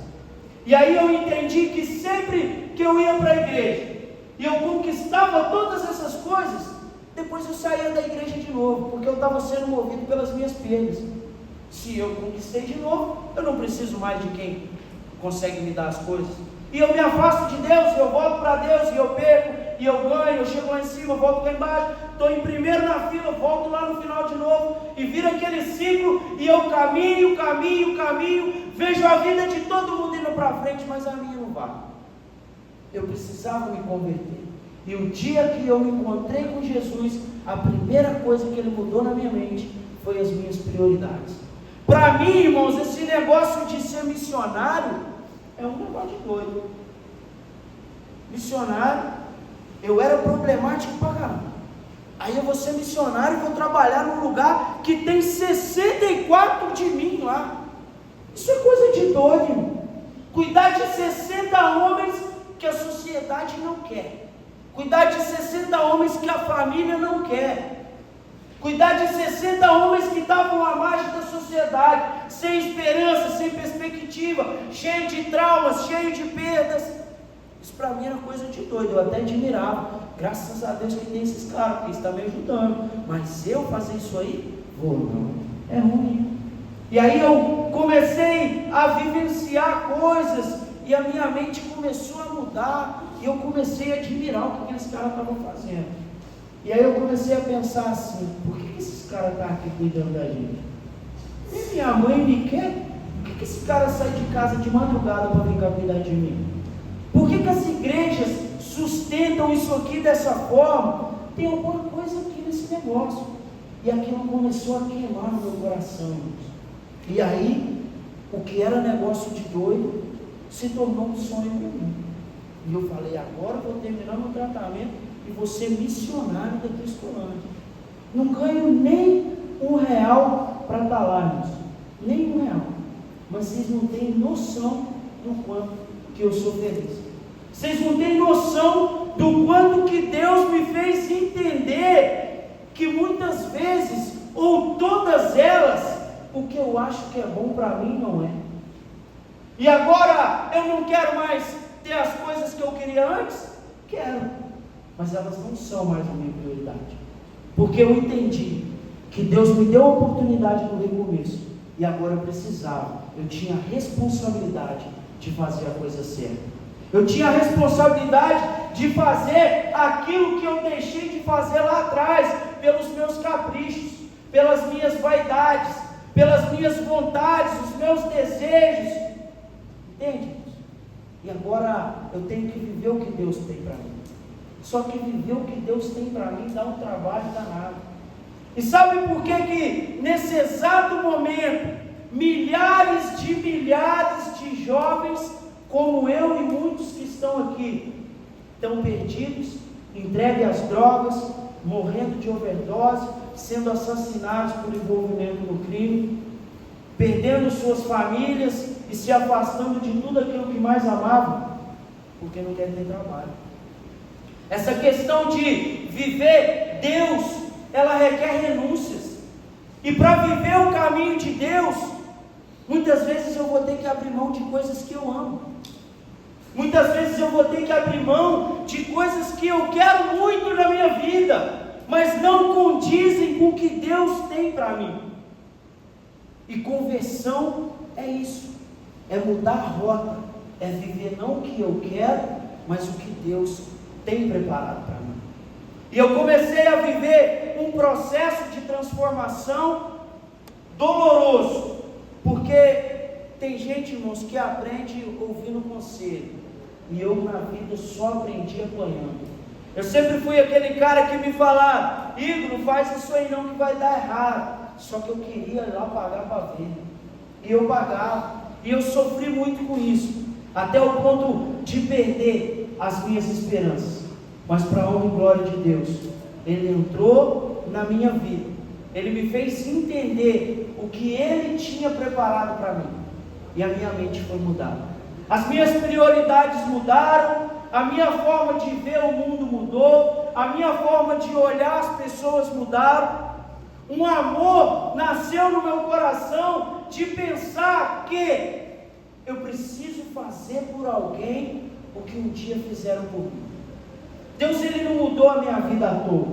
E aí eu entendi que sempre que eu ia para a igreja e eu conquistava todas essas coisas, depois eu saía da igreja de novo, porque eu estava sendo movido pelas minhas perdas. Se eu conquistei de novo, eu não preciso mais de quem consegue me dar as coisas. E eu me afasto de Deus, eu volto para Deus, e eu perco, e eu ganho, eu chego lá em cima, eu volto lá embaixo, estou em primeiro na fila, eu volto lá no final de novo, e vira aquele ciclo, e eu caminho, vejo a vida de todo mundo indo para frente, mas a minha não vai. Eu precisava me converter. E o dia que eu me encontrei com Jesus, a primeira coisa que ele mudou na minha mente foi as minhas prioridades. Para mim, irmãos, esse negócio de ser missionário é um negócio de doido. Missionário, eu era problemático para caramba. Aí eu vou ser missionário e vou trabalhar num lugar que tem 64 de mim lá. Isso é coisa de doido, irmão. Cuidar de 60 homens que a sociedade não quer. Cuidar de 60 homens que a família não quer. Cuidar de 60 homens que estavam à margem da sociedade, sem esperança, sem perspectiva, cheio de traumas, cheio de perdas. Isso para mim era coisa de doido, eu até admirava. Graças a Deus que tem esses caras, porque está me ajudando. Mas eu fazer isso aí? Vou não. É ruim. E aí eu comecei a vivenciar coisas, e a minha mente começou a mudar, e eu comecei a admirar o que aqueles caras estavam fazendo. E aí eu comecei a pensar assim: por que esses caras estão aqui cuidando da gente? E minha mãe me quer? Por que esse cara sai de casa de madrugada para vir cá cuidar de mim? Por que as igrejas sustentam isso aqui dessa forma? Tem alguma coisa aqui nesse negócio. E aquilo começou a queimar no meu coração, irmãos. E aí, o que era negócio de doido, se tornou um sonho para mim. E eu falei, agora eu vou terminar meu tratamento e vou ser missionário da Cristolândia. Não ganho nem R$1 para estar lá, irmãos. Nem R$1. Mas vocês não têm noção do quanto que eu sou feliz. Vocês não têm noção do quanto que Deus me fez entender que muitas vezes, ou todas elas, o que eu acho que é bom para mim não é. E agora eu não quero mais ter as coisas que eu queria antes? Quero, mas elas não são mais a minha prioridade, porque eu entendi que Deus me deu a oportunidade no recomeço, e agora eu tinha a responsabilidade de fazer a coisa certa. Eu tinha a responsabilidade de fazer aquilo que eu deixei de fazer lá atrás, pelos meus caprichos, pelas minhas vaidades, pelas minhas vontades, os meus desejos. Entende? E agora eu tenho que viver o que Deus tem para mim. Só que viver o que Deus tem para mim dá um trabalho danado. E sabe por que nesse exato momento, milhares de jovens como eu e muitos que estão aqui, estão perdidos, entregues às drogas, morrendo de overdose, sendo assassinados por envolvimento no crime, perdendo suas famílias e se afastando de tudo aquilo que mais amavam, porque não querem ter trabalho. Essa questão de viver Deus, ela requer renúncias, e para viver o caminho de Deus, muitas vezes eu vou ter que abrir mão de coisas que eu amo. Muitas vezes eu vou ter que abrir mão de coisas que eu quero muito na minha vida, mas não condizem com o que Deus tem para mim. E conversão é isso, é mudar a rota, é viver não o que eu quero, mas o que Deus tem preparado para mim. E eu comecei a viver um processo de transformação doloroso, porque tem gente, irmãos, que aprende ouvindo conselho, e eu na vida só aprendi apanhando. Eu sempre fui aquele cara que me falava, Igor, não faz isso aí não que vai dar errado. Só que eu queria ir lá pagar para ver, e eu pagava, e eu sofri muito com isso, até o ponto de perder as minhas esperanças. Mas para a honra e glória de Deus, Ele entrou na minha vida, Ele me fez entender o que Ele tinha preparado para mim, e a minha mente foi mudada, as minhas prioridades mudaram, a minha forma de ver o mundo mudou, a minha forma de olhar as pessoas mudaram. Um amor nasceu no meu coração de pensar que eu preciso fazer por alguém o que um dia fizeram por mim. Deus, Ele não mudou a minha vida à toa.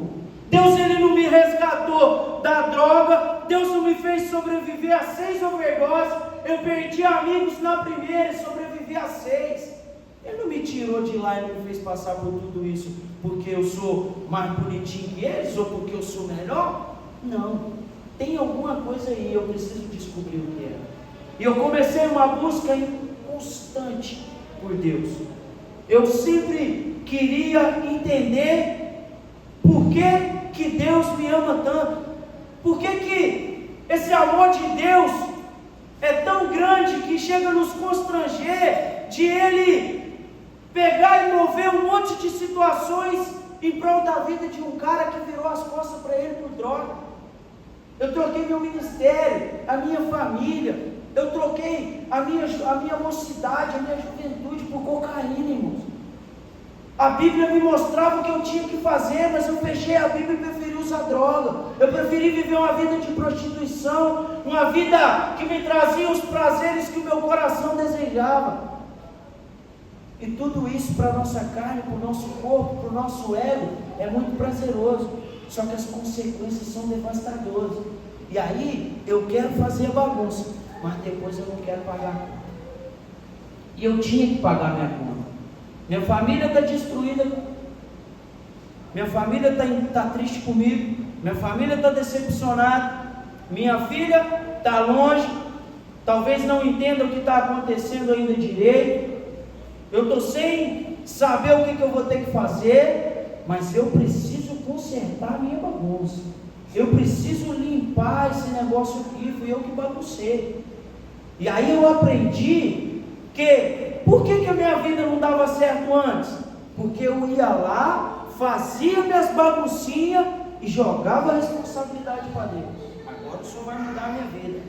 Deus, Ele não me resgatou da droga. Deus não me fez sobreviver a 6 overdoses. Eu perdi amigos na primeira e sobrevivi a 6. Ele não me tirou de lá e não me fez passar por tudo isso porque eu sou mais bonitinho que eles ou porque eu sou melhor. Não, tem alguma coisa aí, eu preciso descobrir o que é. E eu comecei uma busca constante por Deus. Eu sempre queria entender por que Deus me ama tanto. Por que esse amor de Deus é tão grande que chega a nos constranger de Ele pegar e mover um monte de situações em prol da vida de um cara que virou as costas para ele por droga. Eu troquei meu ministério, a minha família, eu troquei a minha mocidade, a minha juventude por cocaína, irmãos. A Bíblia me mostrava o que eu tinha que fazer, mas eu fechei a Bíblia e preferi usar droga. Eu preferi viver uma vida de prostituição, uma vida que me trazia os prazeres que o meu coração desejava. E tudo isso para a nossa carne, para o nosso corpo, para o nosso ego, é muito prazeroso. Só que as consequências são devastadoras. E aí, eu quero fazer bagunça, mas depois eu não quero pagar a conta. E eu tinha que pagar minha conta. Minha família está destruída. Minha família está triste comigo. Minha família está decepcionada. Minha filha está longe. Talvez não entenda o que está acontecendo ainda direito. Eu estou sem saber o que eu vou ter que fazer, mas eu preciso consertar a minha bagunça. Eu preciso limpar esse negócio aqui, fui eu que baguncei. E aí eu aprendi que, por que a minha vida não dava certo antes? Porque eu ia lá, fazia minhas baguncinhas e jogava a responsabilidade para Deus. Agora o Senhor vai mudar a minha vida.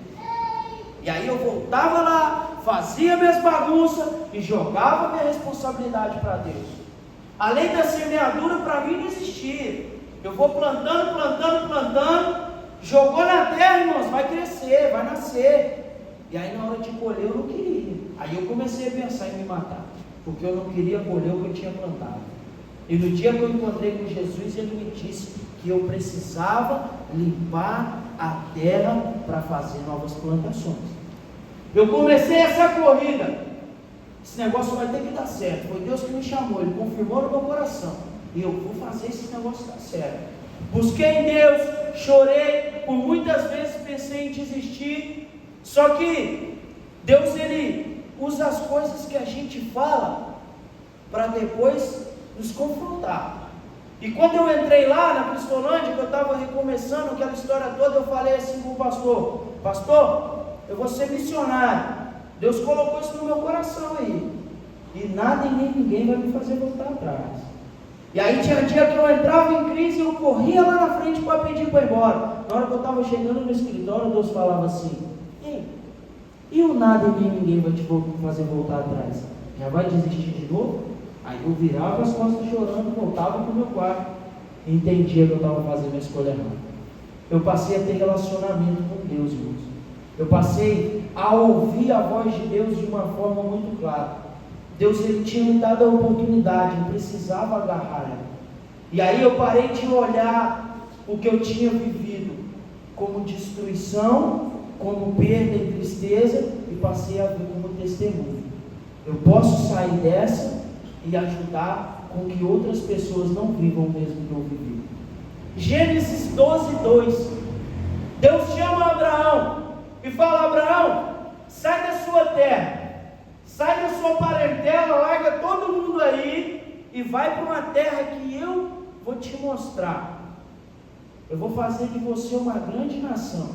E aí eu voltava lá, fazia minhas bagunças e jogava minha responsabilidade para Deus. A lei da semeadura para mim não existia. Eu vou plantando, jogou na terra, irmãos, vai crescer, vai nascer. E aí na hora de colher eu não queria. Aí eu comecei a pensar em me matar, porque eu não queria colher o que eu tinha plantado. E no dia que eu encontrei com Jesus, ele me disse que eu precisava limpar a terra para fazer novas plantações. Eu comecei essa corrida. Esse negócio vai ter que dar certo. Foi Deus que me chamou, Ele confirmou no meu coração. E eu vou fazer esse negócio dar certo. Busquei em Deus, chorei, por muitas vezes pensei em desistir. Só que Deus, Ele usa as coisas que a gente fala para depois nos confrontar. E quando eu entrei lá na Cristolândia, que eu estava recomeçando aquela história toda, eu falei assim com o pastor: pastor, eu vou ser missionário. Deus colocou isso no meu coração aí. E nada e nem ninguém vai me fazer voltar atrás. E aí tinha dia que eu entrava em crise e eu corria lá na frente para pedir para ir embora. Na hora que eu estava chegando no escritório, Deus falava assim: e o nada e nem ninguém vai te fazer voltar atrás? Já vai desistir de novo? Aí eu virava as costas chorando, voltava para o meu quarto e entendia que eu estava fazendo a escolha errada. Eu passei a ter relacionamento com Deus, irmãos. Eu passei a ouvir a voz de Deus de uma forma muito clara. Deus, Ele tinha me dado a oportunidade, eu precisava agarrar ela. E aí eu parei de olhar o que eu tinha vivido como destruição, como perda e tristeza, e passei a ver como testemunho. Eu posso sair dessa e ajudar com que outras pessoas não vivam o mesmo que eu vivi. Gênesis 12:2. Deus chama Abraão e fala: Abraão, sai da sua terra, sai da sua parentela, larga todo mundo aí e vai para uma terra que eu vou te mostrar. Eu vou fazer de você uma grande nação.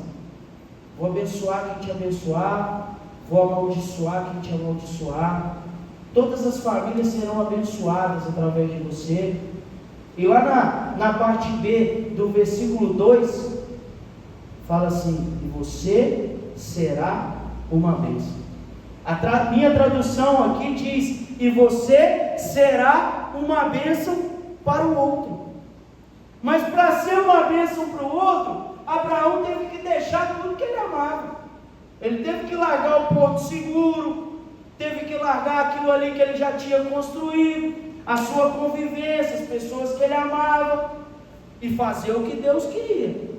Vou abençoar quem te abençoar, vou amaldiçoar quem te amaldiçoar. Todas as famílias serão abençoadas através de você. E lá na parte B do versículo 2, fala assim: e você será uma bênção. Minha tradução aqui diz: e você será uma bênção para o outro. Mas para ser uma bênção para o outro, Abraão teve que deixar tudo que ele amava. Ele teve que largar o porto seguro, teve que largar aquilo ali que ele já tinha construído, a sua convivência, as pessoas que ele amava, e fazer o que Deus queria.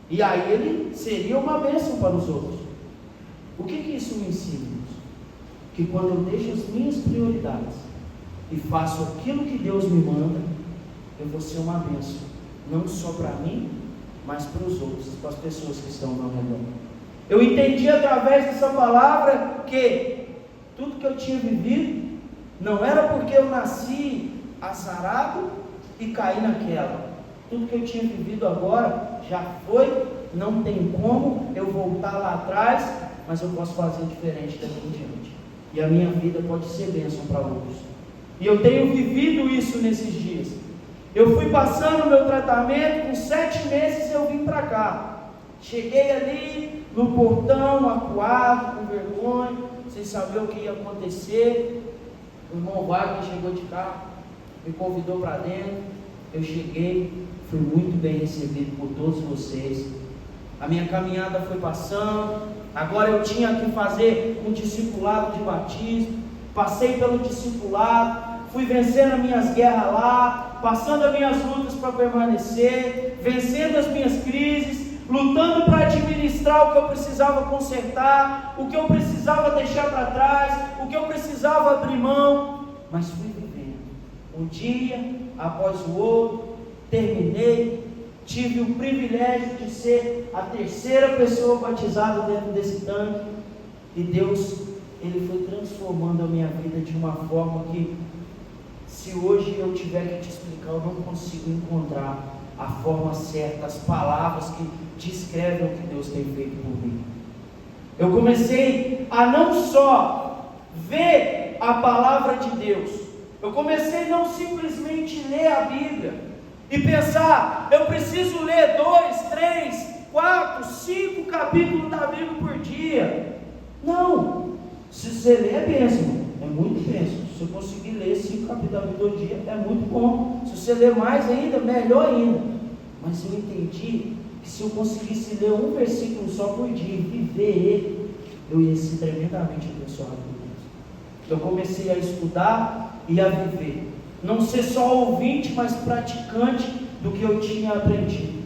E aí ele seria uma bênção para os outros. O que isso me ensina? Que quando eu deixo as minhas prioridades e faço aquilo que Deus me manda, eu vou ser uma bênção, não só para mim, mas para os outros, para as pessoas que estão ao meu redor. Eu entendi através dessa palavra que tudo que eu tinha vivido não era porque eu nasci azarado e caí naquela. Tudo que eu tinha vivido agora já foi, não tem como eu voltar lá atrás, mas eu posso fazer diferente daqui em diante. E a minha vida pode ser bênção para outros. E eu tenho vivido isso nesses dias. Eu fui passando o meu tratamento, com 7 meses eu vim para cá. Cheguei ali no portão, acuado, com vergonha, sem saber o que ia acontecer. O irmão Wagner chegou de carro, me convidou para dentro. Eu cheguei, fui muito bem recebido por todos vocês. A minha caminhada foi passando. Agora eu tinha que fazer um discipulado de batismo. Passei pelo discipulado, fui vencendo as minhas guerras lá, passando as minhas lutas para permanecer, vencendo as minhas crises, lutando para administrar o que eu precisava consertar, o que eu precisava deixar para trás, o que eu precisava abrir mão, mas fui vivendo, um dia após o outro. Terminei, tive o privilégio de ser a 3ª pessoa batizada dentro desse tanque, e Deus, Ele foi transformando a minha vida de uma forma que, se hoje eu tiver que te explicar, eu não consigo encontrar a forma certa, as palavras que descrevem o que Deus tem feito por mim. Eu comecei a não só ver a palavra de Deus, eu comecei a não simplesmente ler a Bíblia e pensar, eu preciso ler 2, 3, 4, 5 capítulos da Bíblia por dia. Não, se você ler é bênção, é muito bênção. Se eu conseguir ler 5 capítulos da Bíblia por dia, é muito bom. Se você ler mais ainda, melhor ainda. Mas eu entendi que se eu conseguisse ler um versículo só por dia e viver ele, eu ia ser tremendamente abençoado por Deus. Eu comecei a estudar e a viver, não ser só ouvinte, mas praticante do que eu tinha aprendido.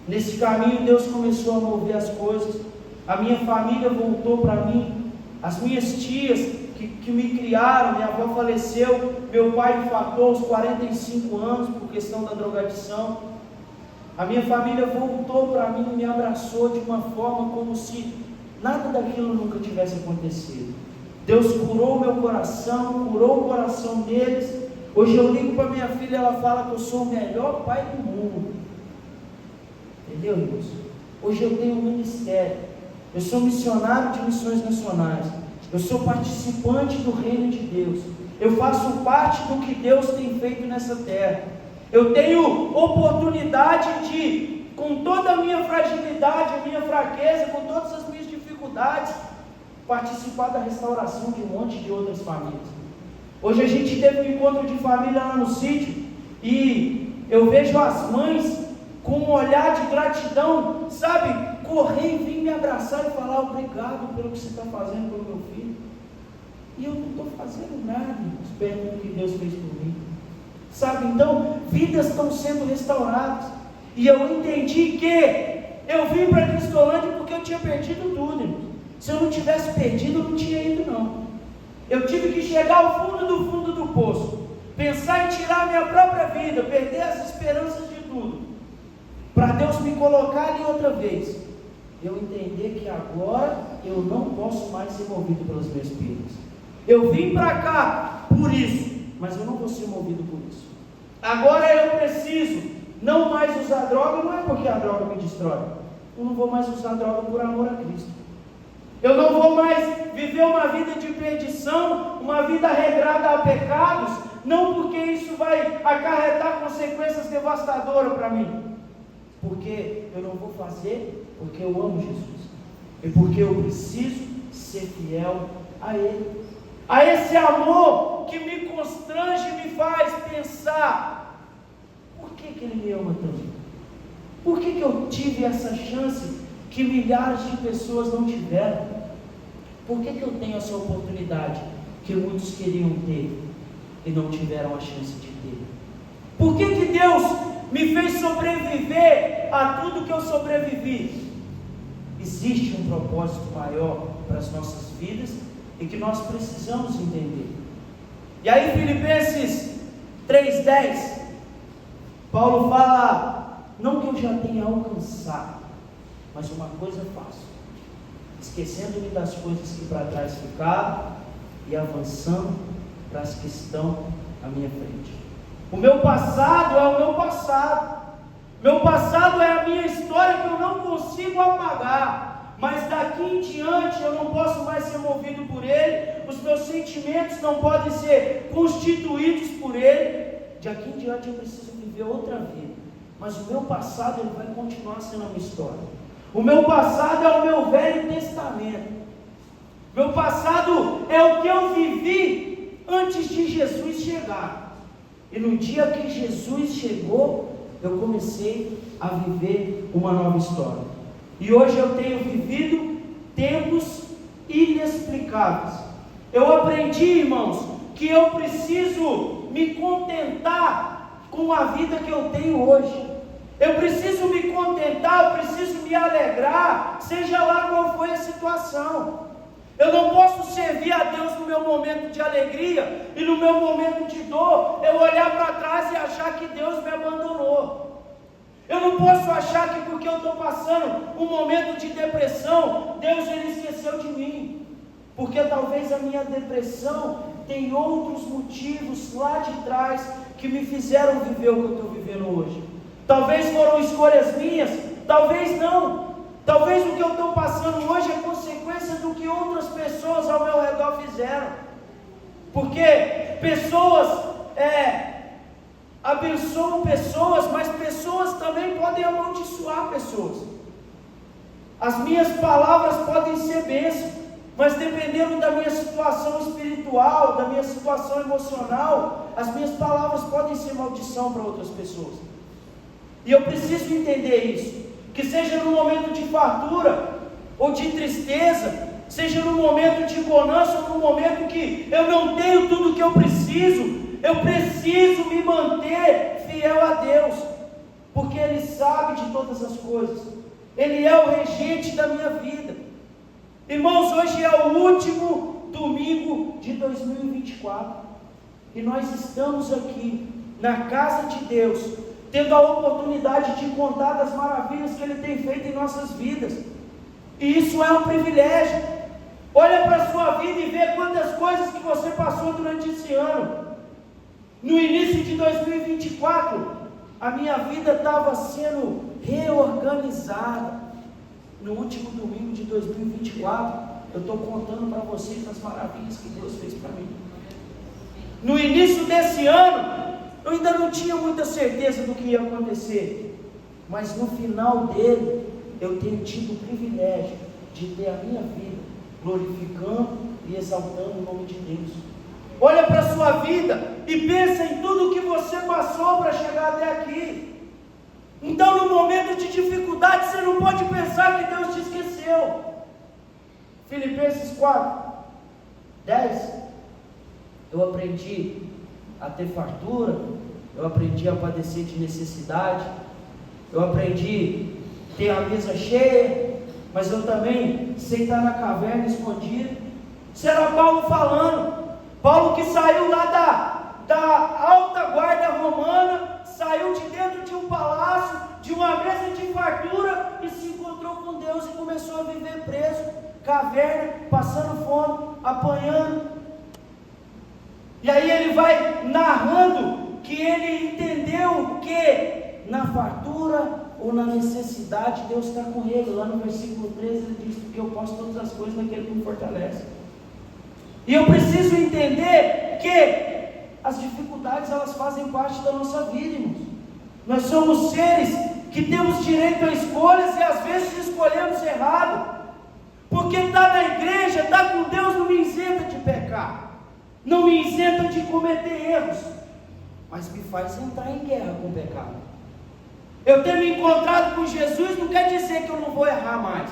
Nesse caminho Deus começou a mover as coisas, a minha família voltou para mim, as minhas tias que me criaram, minha avó faleceu, meu pai infartou aos 45 anos por questão da drogadição. A minha família voltou para mim e me abraçou de uma forma como se nada daquilo nunca tivesse acontecido. Deus curou meu coração, curou o coração deles. Hoje eu ligo para minha filha e ela fala que eu sou o melhor pai do mundo. Entendeu, irmãos? Hoje eu tenho um ministério. Eu sou missionário de missões nacionais. Eu sou participante do reino de Deus. Eu faço parte do que Deus tem feito nessa terra. Eu tenho oportunidade de, com toda a minha fragilidade, a minha fraqueza, com todas as minhas dificuldades, participar da restauração de um monte de outras famílias. Hoje a gente teve um encontro de família lá no sítio e eu vejo as mães com um olhar de gratidão, sabe, correr e vir me abraçar e falar obrigado pelo que você está fazendo pelo meu filho. E eu não estou fazendo nada, perto do que Deus fez por mim. Sabe, então, vidas estão sendo restauradas. E eu entendi que eu vim para Cristolândia porque eu tinha perdido tudo, irmão. Se eu não tivesse perdido, eu não tinha ido não. Eu tive que chegar ao fundo do poço, pensar em tirar a minha própria vida, perder as esperanças de tudo, para Deus me colocar ali outra vez. Eu entender que agora eu não posso mais ser movido pelas minhas pilhas. Eu vim para cá por isso, mas eu não vou ser movido por isso. Agora eu preciso não mais usar droga, não é porque a droga me destrói. Eu não vou mais usar droga por amor a Cristo. Eu não vou mais viver uma vida de perdição, uma vida regrada a pecados, não porque isso vai acarretar consequências devastadoras para mim. Porque eu não vou fazer porque eu amo Jesus. E porque eu preciso ser fiel a Ele. A esse amor que me constrange e me faz pensar: por que Ele me ama tanto? Por que eu tive essa chance que milhares de pessoas não tiveram? Por que eu tenho essa oportunidade que muitos queriam ter e não tiveram a chance de ter? Por que Deus me fez sobreviver a tudo que eu sobrevivi? Existe um propósito maior para as nossas vidas e que nós precisamos entender. E aí Filipenses 3:10, Paulo fala: não que eu já tenha alcançado, mas uma coisa faço, esquecendo-me das coisas que para trás ficaram e avançando para as que estão à minha frente. O meu passado é o meu passado. Meu passado é a minha história que eu não consigo apagar. Mas daqui em diante eu não posso mais ser movido por ele. Os meus sentimentos não podem ser constituídos por ele. De aqui em diante eu preciso viver outra vida. Mas o meu passado ele vai continuar sendo a minha história. O meu passado é o meu Velho Testamento. Meu passado é o que eu vivi antes de Jesus chegar. E no dia que Jesus chegou, eu comecei a viver uma nova história. E hoje eu tenho vivido tempos inexplicáveis. Eu aprendi, irmãos, que eu preciso me contentar com a vida que eu tenho hoje. Eu preciso me contentar, eu preciso me alegrar, seja lá qual for a situação. Eu não posso servir a Deus no meu momento de alegria e no meu momento de dor, eu olhar para trás e achar que Deus me abandonou. Eu não posso achar que porque eu estou passando um momento de depressão, Deus ele esqueceu de mim. Porque talvez a minha depressão tem outros motivos lá de trás que me fizeram viver o que eu estou vivendo hoje. Talvez foram escolhas minhas, talvez não. Talvez o que eu estou passando hoje é consequência do que outras pessoas ao meu redor fizeram. Porque pessoas abençoam pessoas, mas pessoas também podem amaldiçoar pessoas. As minhas palavras podem ser bênçãos, mas dependendo da minha situação espiritual, da minha situação emocional, as minhas palavras podem ser maldição para outras pessoas. E eu preciso entender isso, que seja no momento de fartura ou de tristeza, seja no momento de bonança ou no momento que eu não tenho tudo o que eu preciso me manter fiel a Deus, porque Ele sabe de todas as coisas, Ele é o regente da minha vida. Irmãos, hoje é o último domingo de 2024, e nós estamos aqui na casa de Deus, tendo a oportunidade de contar das maravilhas que Ele tem feito em nossas vidas, e isso é um privilégio. Olha para a sua vida e vê quantas coisas que você passou durante esse ano. No início de 2024, a minha vida estava sendo reorganizada. No último domingo de 2024, eu estou contando para vocês as maravilhas que Deus fez para mim. No início desse ano, eu ainda não tinha muita certeza do que ia acontecer, mas no final dele, eu tenho tido o privilégio de ter a minha vida glorificando e exaltando o nome de Deus. Olha para a sua vida e pensa em tudo que você passou para chegar até aqui. Então, no momento de dificuldade, você não pode pensar que Deus te esqueceu. Filipenses 4, 10. Eu aprendi a ter fartura, eu aprendi a padecer de necessidade, eu aprendi a ter a mesa cheia, mas eu também sei estar na caverna escondido. Isso era Paulo falando. Paulo que saiu lá da alta guarda romana, saiu de dentro de um palácio, de uma mesa de fartura, e se encontrou com Deus e começou a viver preso, caverna, passando fome, apanhando. E aí ele vai narrando que ele entendeu que na fartura ou na necessidade Deus está com ele. Lá no versículo 13 ele diz: porque eu posso todas as coisas naquele que me fortalece. E eu preciso entender que as dificuldades, elas fazem parte da nossa vida, irmãos. Nós somos seres que temos direito a escolhas e às vezes escolhemos errado. Porque estar na igreja, estar com Deus, não me isenta de pecar, não me isenta de cometer erros, mas me faz entrar em guerra com o pecado. Eu ter me encontrado com Jesus não quer dizer que eu não vou errar mais,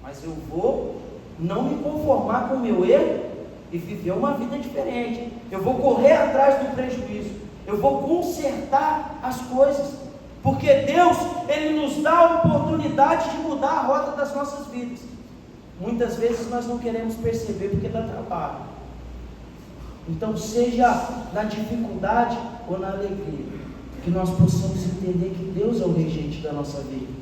mas eu vou não me conformar com o meu erro e viver uma vida diferente. Eu vou correr atrás do prejuízo, eu vou consertar as coisas, porque Deus, Ele nos dá a oportunidade de mudar a rota das nossas vidas. Muitas vezes nós não queremos perceber porque dá trabalho. Então, seja na dificuldade ou na alegria, que nós possamos entender que Deus é o regente da nossa vida.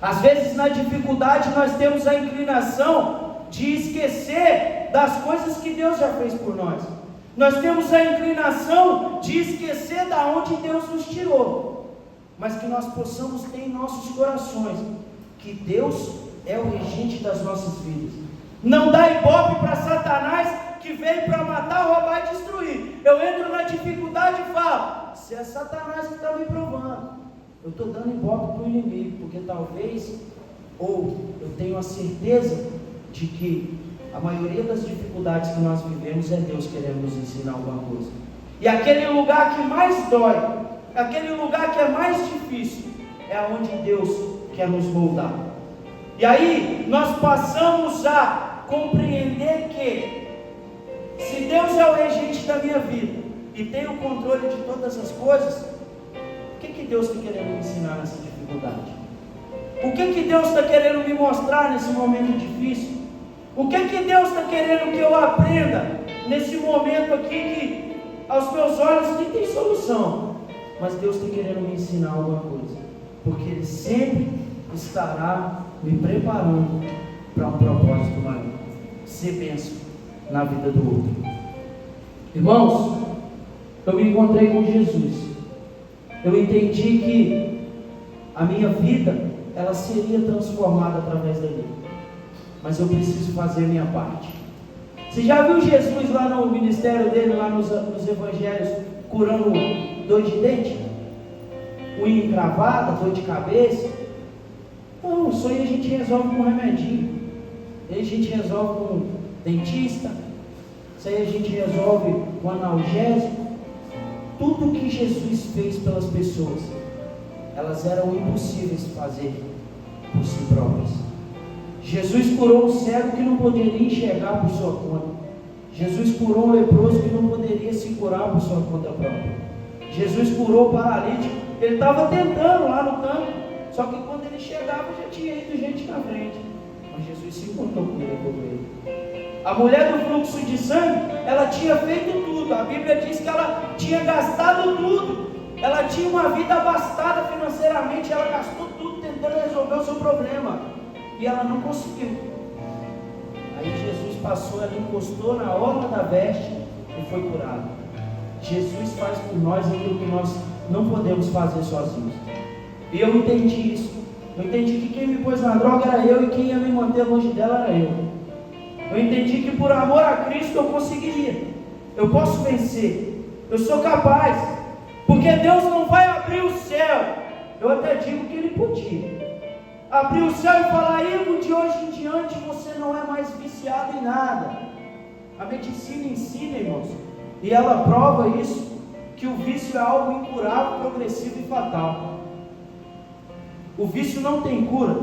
Às vezes na dificuldade nós temos a inclinação de esquecer das coisas que Deus já fez por nós. Nós temos a inclinação de esquecer da onde Deus nos tirou, mas que nós possamos ter em nossos corações que Deus é o regente das nossas vidas. Não dá ibope para Satanás, que veio para matar, roubar e destruir. Eu entro na dificuldade e falo: se é Satanás que está me provando, eu estou dando ibope para o inimigo, porque talvez, ou eu tenho a certeza de que a maioria das dificuldades que nós vivemos é Deus querendo nos ensinar alguma coisa. E aquele lugar que mais dói, aquele lugar que é mais difícil, é onde Deus quer nos moldar. E aí nós passamos a compreender que se Deus é o regente da minha vida e tem o controle de todas as coisas, o que Deus está querendo me ensinar nessa dificuldade? O que Deus está querendo me mostrar nesse momento difícil? O que Deus está querendo que eu aprenda nesse momento aqui que aos meus olhos nem tem solução, mas Deus está querendo me ensinar alguma coisa, porque Ele sempre estará me preparando para um propósito maior, ser bênção na vida do outro. Irmãos, eu me encontrei com Jesus, eu entendi que a minha vida, ela seria transformada através dali. Mas eu preciso fazer a minha parte. Você já viu Jesus lá no ministério dele, lá nos evangelhos, curando dor de dente? Unha encravada, dor de cabeça? Não, isso aí a gente resolve com remedinho. Aí a gente resolve com dentista. Isso aí a gente resolve com analgésico. Tudo que Jesus fez pelas pessoas, elas eram impossíveis de fazer por si próprias. Jesus curou um cego que não poderia enxergar por sua conta. Jesus curou um leproso que não poderia se curar por sua conta própria. Jesus curou o paralítico. Ele estava tentando lá no campo, só que quando ele chegava já tinha ido gente na frente. Mas Jesus se encontrou com ele. A mulher do fluxo de sangue, ela tinha feito tudo. A Bíblia diz que ela tinha gastado tudo. Ela tinha uma vida abastada financeiramente. Ela gastou tudo tentando resolver o seu problema. E ela não conseguiu. Aí Jesus passou, ela encostou na orla da veste e foi curado. Jesus faz por nós aquilo que nós não podemos fazer sozinhos. E eu entendi isso. Eu entendi que quem me pôs na droga era eu, e quem ia me manter longe dela era eu. Eu entendi que por amor a Cristo eu conseguiria. Eu posso vencer. Eu sou capaz. Porque Deus não vai abrir o céu. Eu até digo que Ele podia abrir o céu e falar: Igor, de hoje em diante você não é mais viciado em nada. A medicina ensina, irmãos, e ela prova isso, que o vício é algo incurável, progressivo e fatal. O vício não tem cura.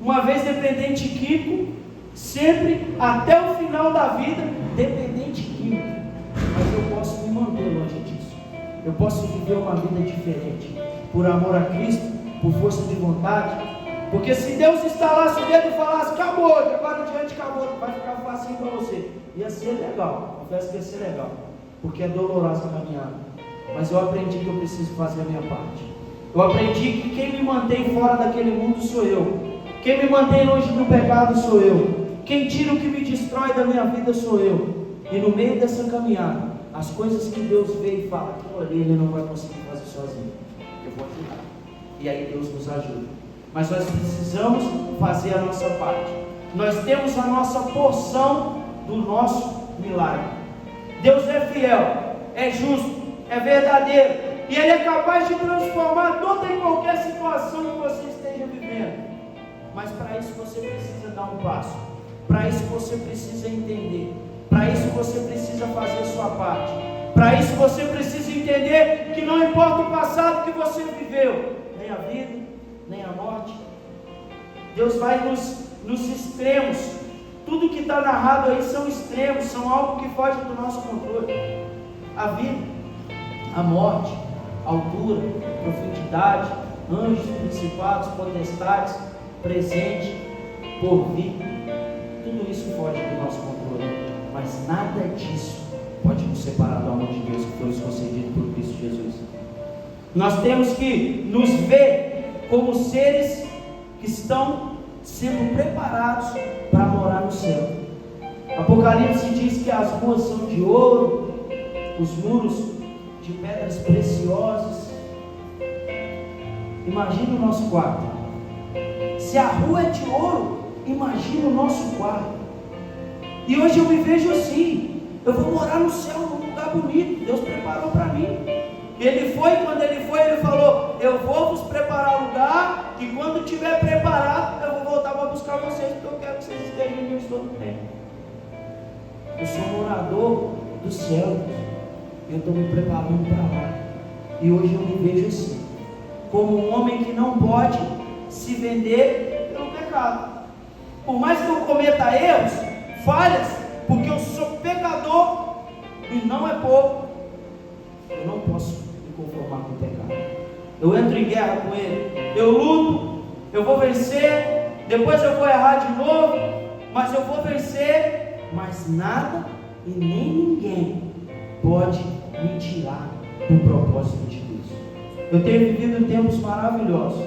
Uma vez dependente químico, sempre até o final da vida dependente químico. Mas eu posso me manter longe disso. Eu posso viver uma vida diferente, por amor a Cristo, por força de vontade. Porque se Deus instalasse o dedo e falasse: acabou, de agora em diante acabou, vai ficar facinho para você, ia ser legal. Confesso que ia ser legal, porque é dolorosa a caminhada. Mas eu aprendi que eu preciso fazer a minha parte. Eu aprendi que quem me mantém fora daquele mundo sou eu. Quem me mantém longe do pecado sou eu. Quem tira o que me destrói da minha vida sou eu. E no meio dessa caminhada, as coisas que Deus vê e fala: aquilo ali Ele não vai conseguir fazer sozinho, eu vou ajudar. E aí Deus nos ajuda. Mas nós precisamos fazer a nossa parte. Nós temos a nossa porção do nosso milagre. Deus é fiel, é justo, é verdadeiro, e Ele é capaz de transformar toda e qualquer situação que você esteja vivendo. Mas para isso você precisa dar um passo. Para isso você precisa entender. Para isso você precisa fazer a sua parte. Para isso você precisa entender que não importa o passado que você viveu, nem a vida, nem a morte. Deus vai nos extremos. Tudo que está narrado aí são extremos, são algo que foge do nosso controle. A vida, a morte, a altura, a profundidade, anjos, principados, potestades, presente, porvir, tudo isso foge do nosso controle. Mas nada disso pode nos separar do amor de Deus que foi nos concedido por Cristo Jesus. Nós temos que nos ver como seres que estão sendo preparados para morar no céu. Apocalipse diz que as ruas são de ouro, os muros de pedras preciosas. Imagina o nosso quarto. Se a rua é de ouro, imagina o nosso quarto. E hoje eu me vejo assim: eu vou morar no céu, num lugar bonito, Deus preparou para mim. Ele foi, quando ele foi, ele falou: eu vou vos preparar lugar, e quando estiver preparado, eu vou voltar para buscar vocês, porque eu quero que vocês estejam em Deus todo o tempo. Eu sou morador do céu, eu estou me preparando para lá. E hoje eu me vejo assim, como um homem que não pode se vender pelo pecado. Por mais que eu cometa erros, falhas, porque eu sou pecador e não é pouco, eu não posso me conformar com o pecado. Eu entro em guerra com ele, eu luto, eu vou vencer, depois eu vou errar de novo, mas eu vou vencer. Mas nada e nem ninguém pode me tirar do propósito de Deus. Eu tenho vivido tempos maravilhosos,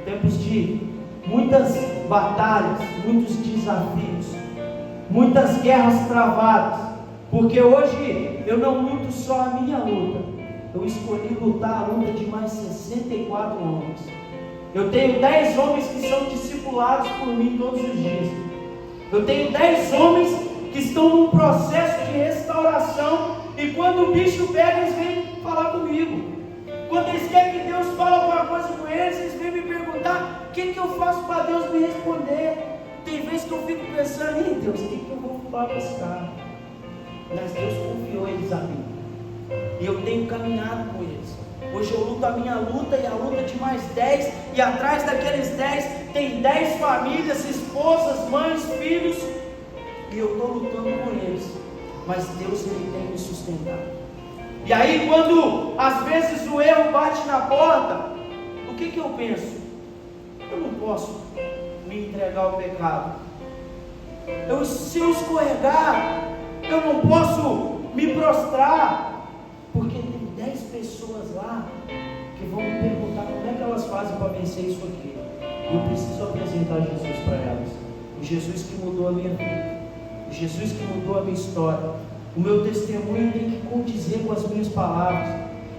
tempos de muitas batalhas, muitos desafios, muitas guerras travadas, porque hoje eu não luto só a minha luta, eu escolhi lutar a luta de mais 64 homens. Eu tenho 10 homens que são discipulados por mim todos os dias. Eu tenho 10 homens que estão num processo de restauração, e quando o bicho pega, eles vêm falar comigo. Quando eles querem que Deus fale alguma coisa com eles, eles vêm me perguntar o que eu faço para Deus me responder. Tem vezes que eu fico pensando, Deus, o que eu vou falar para esse cara? Mas Deus confiou eles a mim, e eu tenho caminhado com eles. Hoje eu luto a minha luta e a luta de mais 10, e atrás daqueles 10 tem 10 famílias, esposas, mães, filhos, e eu estou lutando com eles, mas Deus, Ele tem me sustentado. E aí, quando às vezes o erro bate na porta, o que eu penso? Eu não posso me entregar ao pecado. Se eu escorregar, eu não posso me prostrar, porque tem 10 pessoas lá que vão me perguntar como é que elas fazem para vencer isso aqui. E eu preciso apresentar Jesus para elas. O Jesus que mudou a minha vida, o Jesus que mudou a minha história. O meu testemunho tem que condizer com as minhas palavras.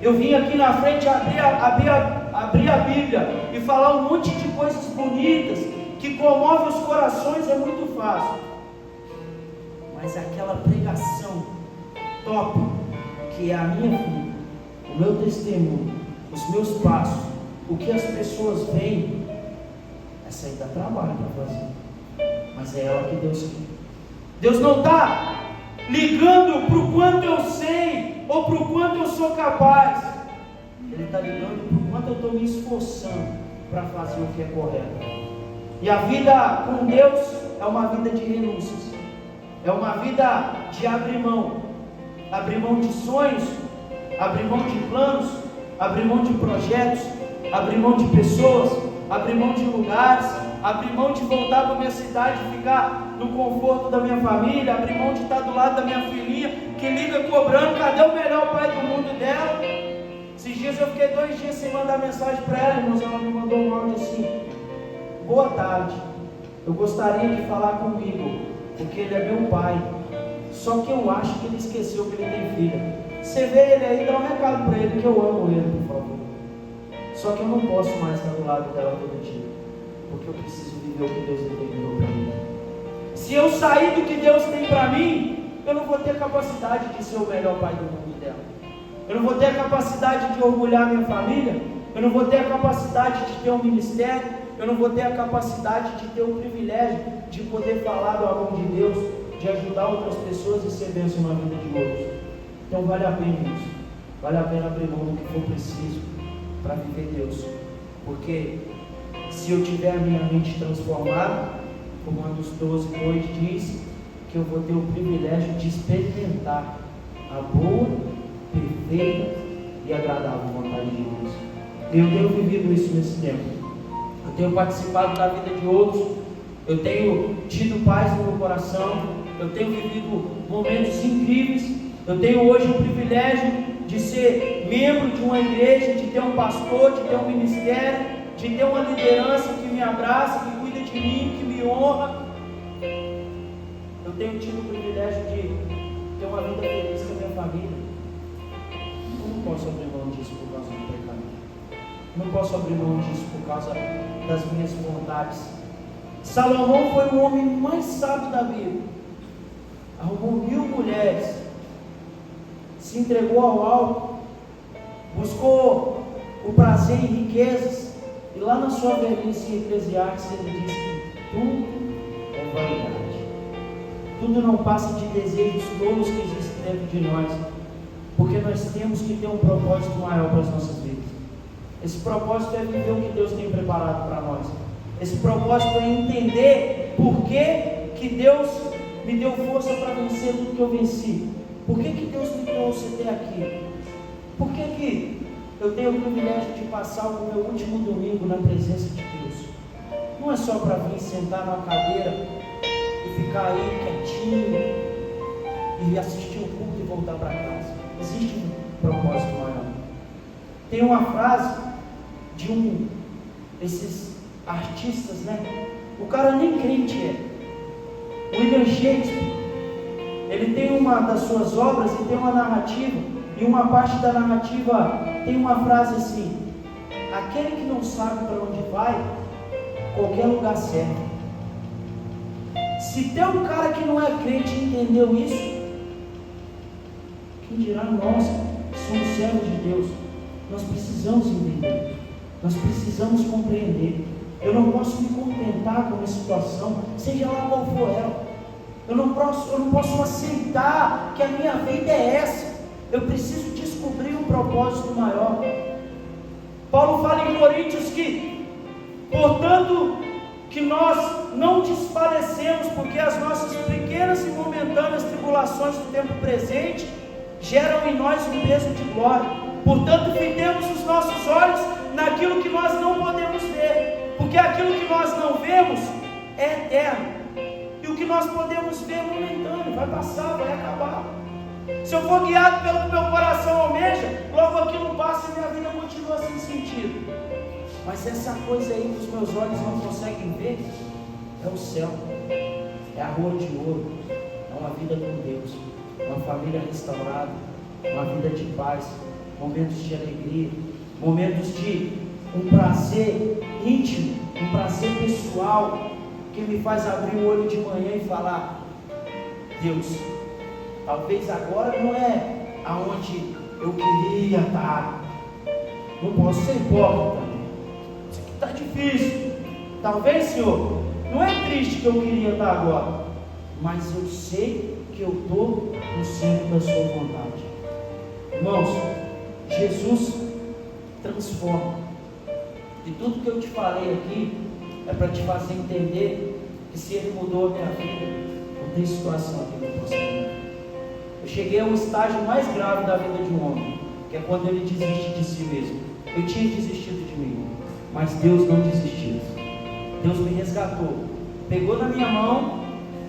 Eu vim aqui na frente abrir a Bíblia e falar um monte de coisas bonitas que comovem os corações, é muito fácil. Mas aquela pregação top, que é a minha vida, o meu testemunho, os meus passos, o que as pessoas veem, essa aí dá trabalho para fazer, mas é ela que Deus quer. Deus não está ligando para o quanto eu sei ou para o quanto eu sou capaz. Ele está ligando para o quanto eu estou me esforçando para fazer o que é correto. E a vida com Deus é uma vida de renúncias, é uma vida de abrir mão de sonhos, abrir mão de planos, abrir mão de projetos, abrir mão de pessoas, abrir mão de lugares, abrir mão de voltar para a minha cidade e ficar no conforto da minha família, abrir mão de estar do lado da minha filhinha, que liga cobrando, cadê o melhor pai do mundo dela? Esses dias eu fiquei 2 dias sem mandar mensagem para ela, irmãos, ela me mandou um áudio assim: boa tarde, eu gostaria de falar comigo, porque ele é meu pai, só que eu acho que ele esqueceu que ele tem filha. Você vê ele aí, dá um recado para ele que eu amo ele, por favor. Só que eu não posso mais estar do lado dela todo dia, porque eu preciso viver o que Deus determinou para mim. Se eu sair do que Deus tem para mim, eu não vou ter capacidade de ser o melhor pai do mundo dela. Eu não vou ter a capacidade de orgulhar minha família. Eu não vou ter a capacidade de ter um ministério. Eu não vou ter a capacidade de ter o privilégio de poder falar do amor de Deus, de ajudar outras pessoas e ser bênção na vida de outros. Então vale a pena isso. Vale a pena abrir mão do que for preciso para viver Deus. Porque se eu tiver a minha mente transformada, como Romanos 12:2 diz, que eu vou ter o privilégio de experimentar a boa, perfeita e agradável vontade de Deus. Eu tenho vivido isso nesse tempo. Eu tenho participado da vida de outros. Eu tenho tido paz no meu coração. Eu tenho vivido momentos incríveis. Eu tenho hoje o privilégio de ser membro de uma igreja, de ter um pastor, de ter um ministério, de ter uma liderança que me abraça, que cuida de mim, que me honra. Eu tenho tido o privilégio de ter uma vida feliz com a minha família. Eu não posso abrir mão disso por causa do pecado. Eu não posso abrir mão disso por causa das minhas vontades. Salomão foi o homem mais sábio da Bíblia. Arrumou 1000 mulheres, se entregou ao álcool, buscou o prazer em riquezas, e lá na sua velhice em Eclesiastes ele diz que tudo é vaidade, tudo não passa de desejos tolos que existem dentro de nós, porque nós temos que ter um propósito maior para as nossas vidas. Esse propósito é viver o que Deus tem preparado para nós. Esse propósito é entender por que Deus me deu força para vencer tudo que eu venci. Por que Deus me trouxe até aqui? Por que eu tenho o privilégio de passar o meu último domingo na presença de Deus? Não é só para vir sentar numa cadeira e ficar aí quietinho e assistir o culto e voltar para casa. Existe um propósito maior. Tem uma frase de desses artistas, né? O cara nem crente é. William Shakespeare. Ele tem uma das suas obras e tem uma narrativa E uma parte da narrativa tem uma frase assim: aquele que não sabe para onde vai, qualquer lugar serve. Se tem um cara que não é crente e entendeu isso, quem dirá nós que somos servos de Deus? Nós precisamos entender, nós precisamos compreender. Eu não posso me contentar com uma situação, seja lá qual for ela. Eu não posso aceitar que a minha vida é essa. Eu preciso descobrir um propósito maior. Paulo fala em Coríntios que, portanto, que nós não desfalecemos, porque as nossas pequenas e momentâneas tribulações do tempo presente geram em nós um peso de glória. Portanto, fitemos os nossos olhos naquilo que nós não podemos ver, porque aquilo que nós não vemos é eterno, e o que nós podemos ver é momentâneo, vai passar, vai acabar. Se eu for guiado pelo que meu coração almeja, logo aquilo passa e minha vida continua sem sentido. Mas essa coisa aí que os meus olhos não conseguem ver é o céu, é a rua de ouro, é uma vida com Deus, uma família restaurada, uma vida de paz, momentos de alegria, momentos de um prazer íntimo, um prazer pessoal, que me faz abrir o olho de manhã e falar: Deus, talvez agora não é aonde eu queria estar, não posso ser hipócrita, isso aqui está difícil, talvez, Senhor, não é triste que eu queria estar agora, mas eu sei que eu estou no centro da sua vontade. Irmãos, Jesus transforma. E tudo que eu te falei aqui é para te fazer entender que se Ele mudou a minha vida, não tem situação que eu não possa mudar. Eu cheguei ao estágio mais grave da vida de um homem, que é quando ele desiste de si mesmo. Eu tinha desistido de mim, mas Deus não desistiu. Deus me resgatou, pegou na minha mão,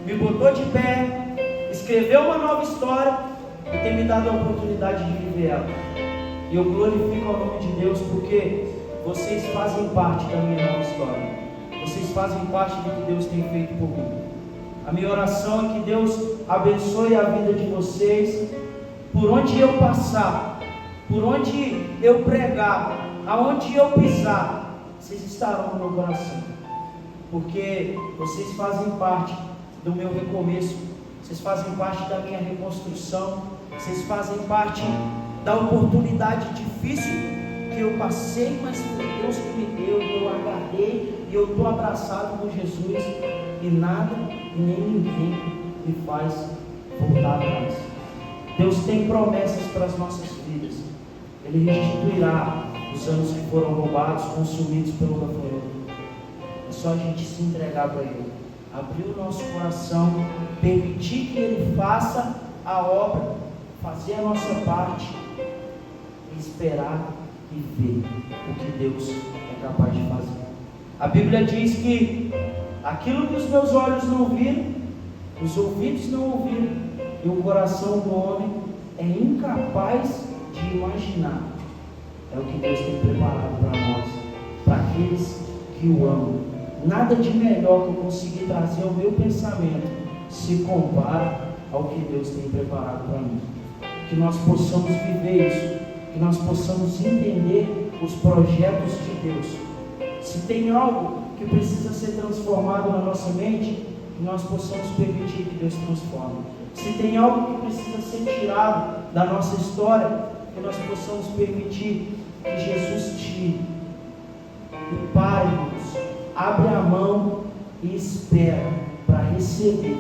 me botou de pé, escreveu uma nova história e tem me dado a oportunidade de viver ela. E eu glorifico o nome de Deus, porque vocês fazem parte da minha nova história. Vocês fazem parte do que Deus tem feito por mim. A minha oração é que Deus abençoe a vida de vocês. Por onde eu passar, por onde eu pregar, aonde eu pisar, vocês estarão no meu coração. Porque vocês fazem parte do meu recomeço. Vocês fazem parte da minha reconstrução. Vocês fazem parte da oportunidade difícil que eu passei, mas foi Deus que me deu, eu agarrei e eu estou abraçado com Jesus, e nada e nem ninguém me faz voltar atrás. Deus tem promessas para as nossas vidas. Ele restituirá os anos que foram roubados, consumidos pelo gafanhoto. É só a gente se entregar para Ele, abrir o nosso coração, permitir que Ele faça a obra, fazer a nossa parte e esperar e ver o que Deus é capaz de fazer. A Bíblia diz que aquilo que os meus olhos não viram, os ouvidos não ouviram, e o coração do homem é incapaz de imaginar, é o que Deus tem preparado para nós, para aqueles que o amam. Nada de melhor que eu conseguir trazer ao meu pensamento se compara ao que Deus tem preparado para mim. Que nós possamos viver isso, que nós possamos entender os projetos de Deus. Se tem algo que precisa ser transformado na nossa mente, que nós possamos permitir que Deus transforme. Se tem algo que precisa ser tirado da nossa história, que nós possamos permitir que Jesus tire. E pare, irmãos, abre a mão e espera para receber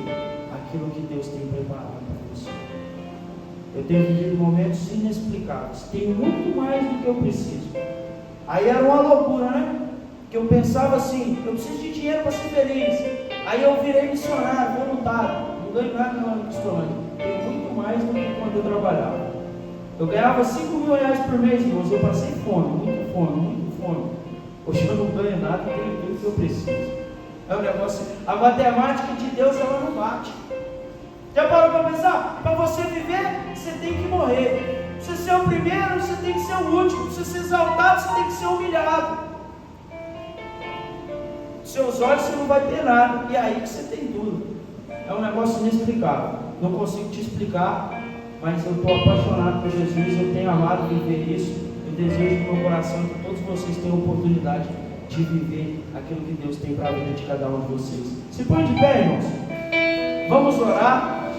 aquilo que Deus tem preparado para você. Eu tenho vivido momentos inexplicáveis, tenho muito mais do que eu preciso. Aí era uma loucura, né? Que eu pensava assim: eu preciso de dinheiro para ser feliz. Aí eu virei missionário, voluntário, não ganho nada no restaurante, tenho muito mais do que quando eu trabalhava. Eu ganhava 5 mil reais por mês, irmãos, eu passei fome, muito fome, muito fome. Hoje eu não ganho nada, tenho tudo que eu preciso. É um negócio, a matemática de Deus ela não bate. Já parou para pensar? Para você viver, você tem que morrer. Para você ser o primeiro, você tem que ser o último. Para você ser exaltado, você tem que ser humilhado. Seus olhos você não vai ter nada, e aí que você tem tudo. É um negócio inexplicável. Não consigo te explicar, mas eu estou apaixonado por Jesus, eu tenho amado viver isso. Eu desejo no meu coração que todos vocês tenham a oportunidade de viver aquilo que Deus tem para a vida de cada um de vocês. Se põe de pé, irmãos. Vamos orar.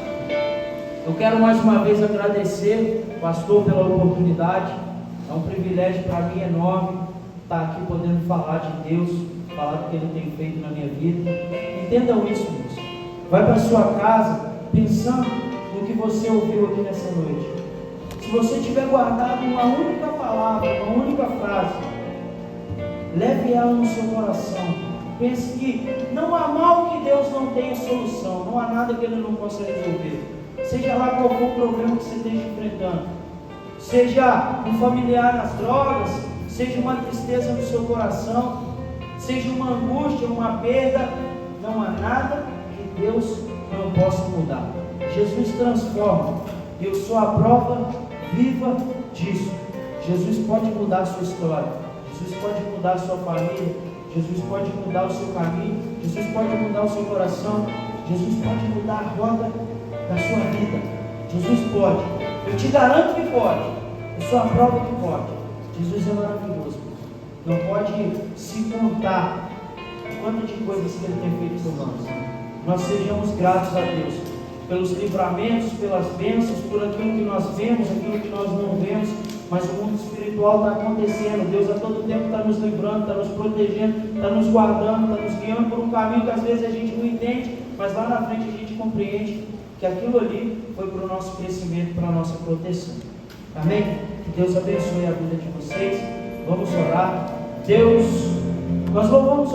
Eu quero mais uma vez agradecer, pastor, pela oportunidade. É um privilégio para mim enorme estar aqui podendo falar de Deus, falar do que Ele tem feito na minha vida. Entendam isso, irmãos. Vai para a sua casa pensando no que você ouviu aqui nessa noite. Se você tiver guardado uma única palavra, uma única frase, leve ela no seu coração. Pense que não há mal que Deus não tenha solução, não há nada que Ele não possa resolver. Seja lá qual for o problema que você esteja enfrentando, seja um familiar nas drogas, seja uma tristeza no seu coração, seja uma angústia, uma perda, não há nada que Deus não possa mudar. Jesus transforma. Eu sou a prova viva disso. Jesus pode mudar a sua história. Jesus pode mudar a sua família. Jesus pode mudar o seu caminho. Jesus pode mudar o seu coração. Jesus pode mudar a roda da sua vida. Jesus pode. Eu te garanto que pode. Eu sou a prova que pode. Jesus é maravilhoso. Não pode se contar o quanto de coisas que Ele tem feito por nós. Nós sejamos gratos a Deus pelos livramentos, pelas bênçãos, por aquilo que nós vemos, aquilo que nós não vemos, mas o mundo espiritual está acontecendo. Deus a todo tempo está nos livrando, está nos protegendo, está nos guardando, está nos guiando por um caminho que às vezes a gente não entende, mas lá na frente a gente compreende que aquilo ali foi para o nosso crescimento, para a nossa proteção. Amém? Que Deus abençoe a vida de vocês. Vamos orar. Deus, nós louvamos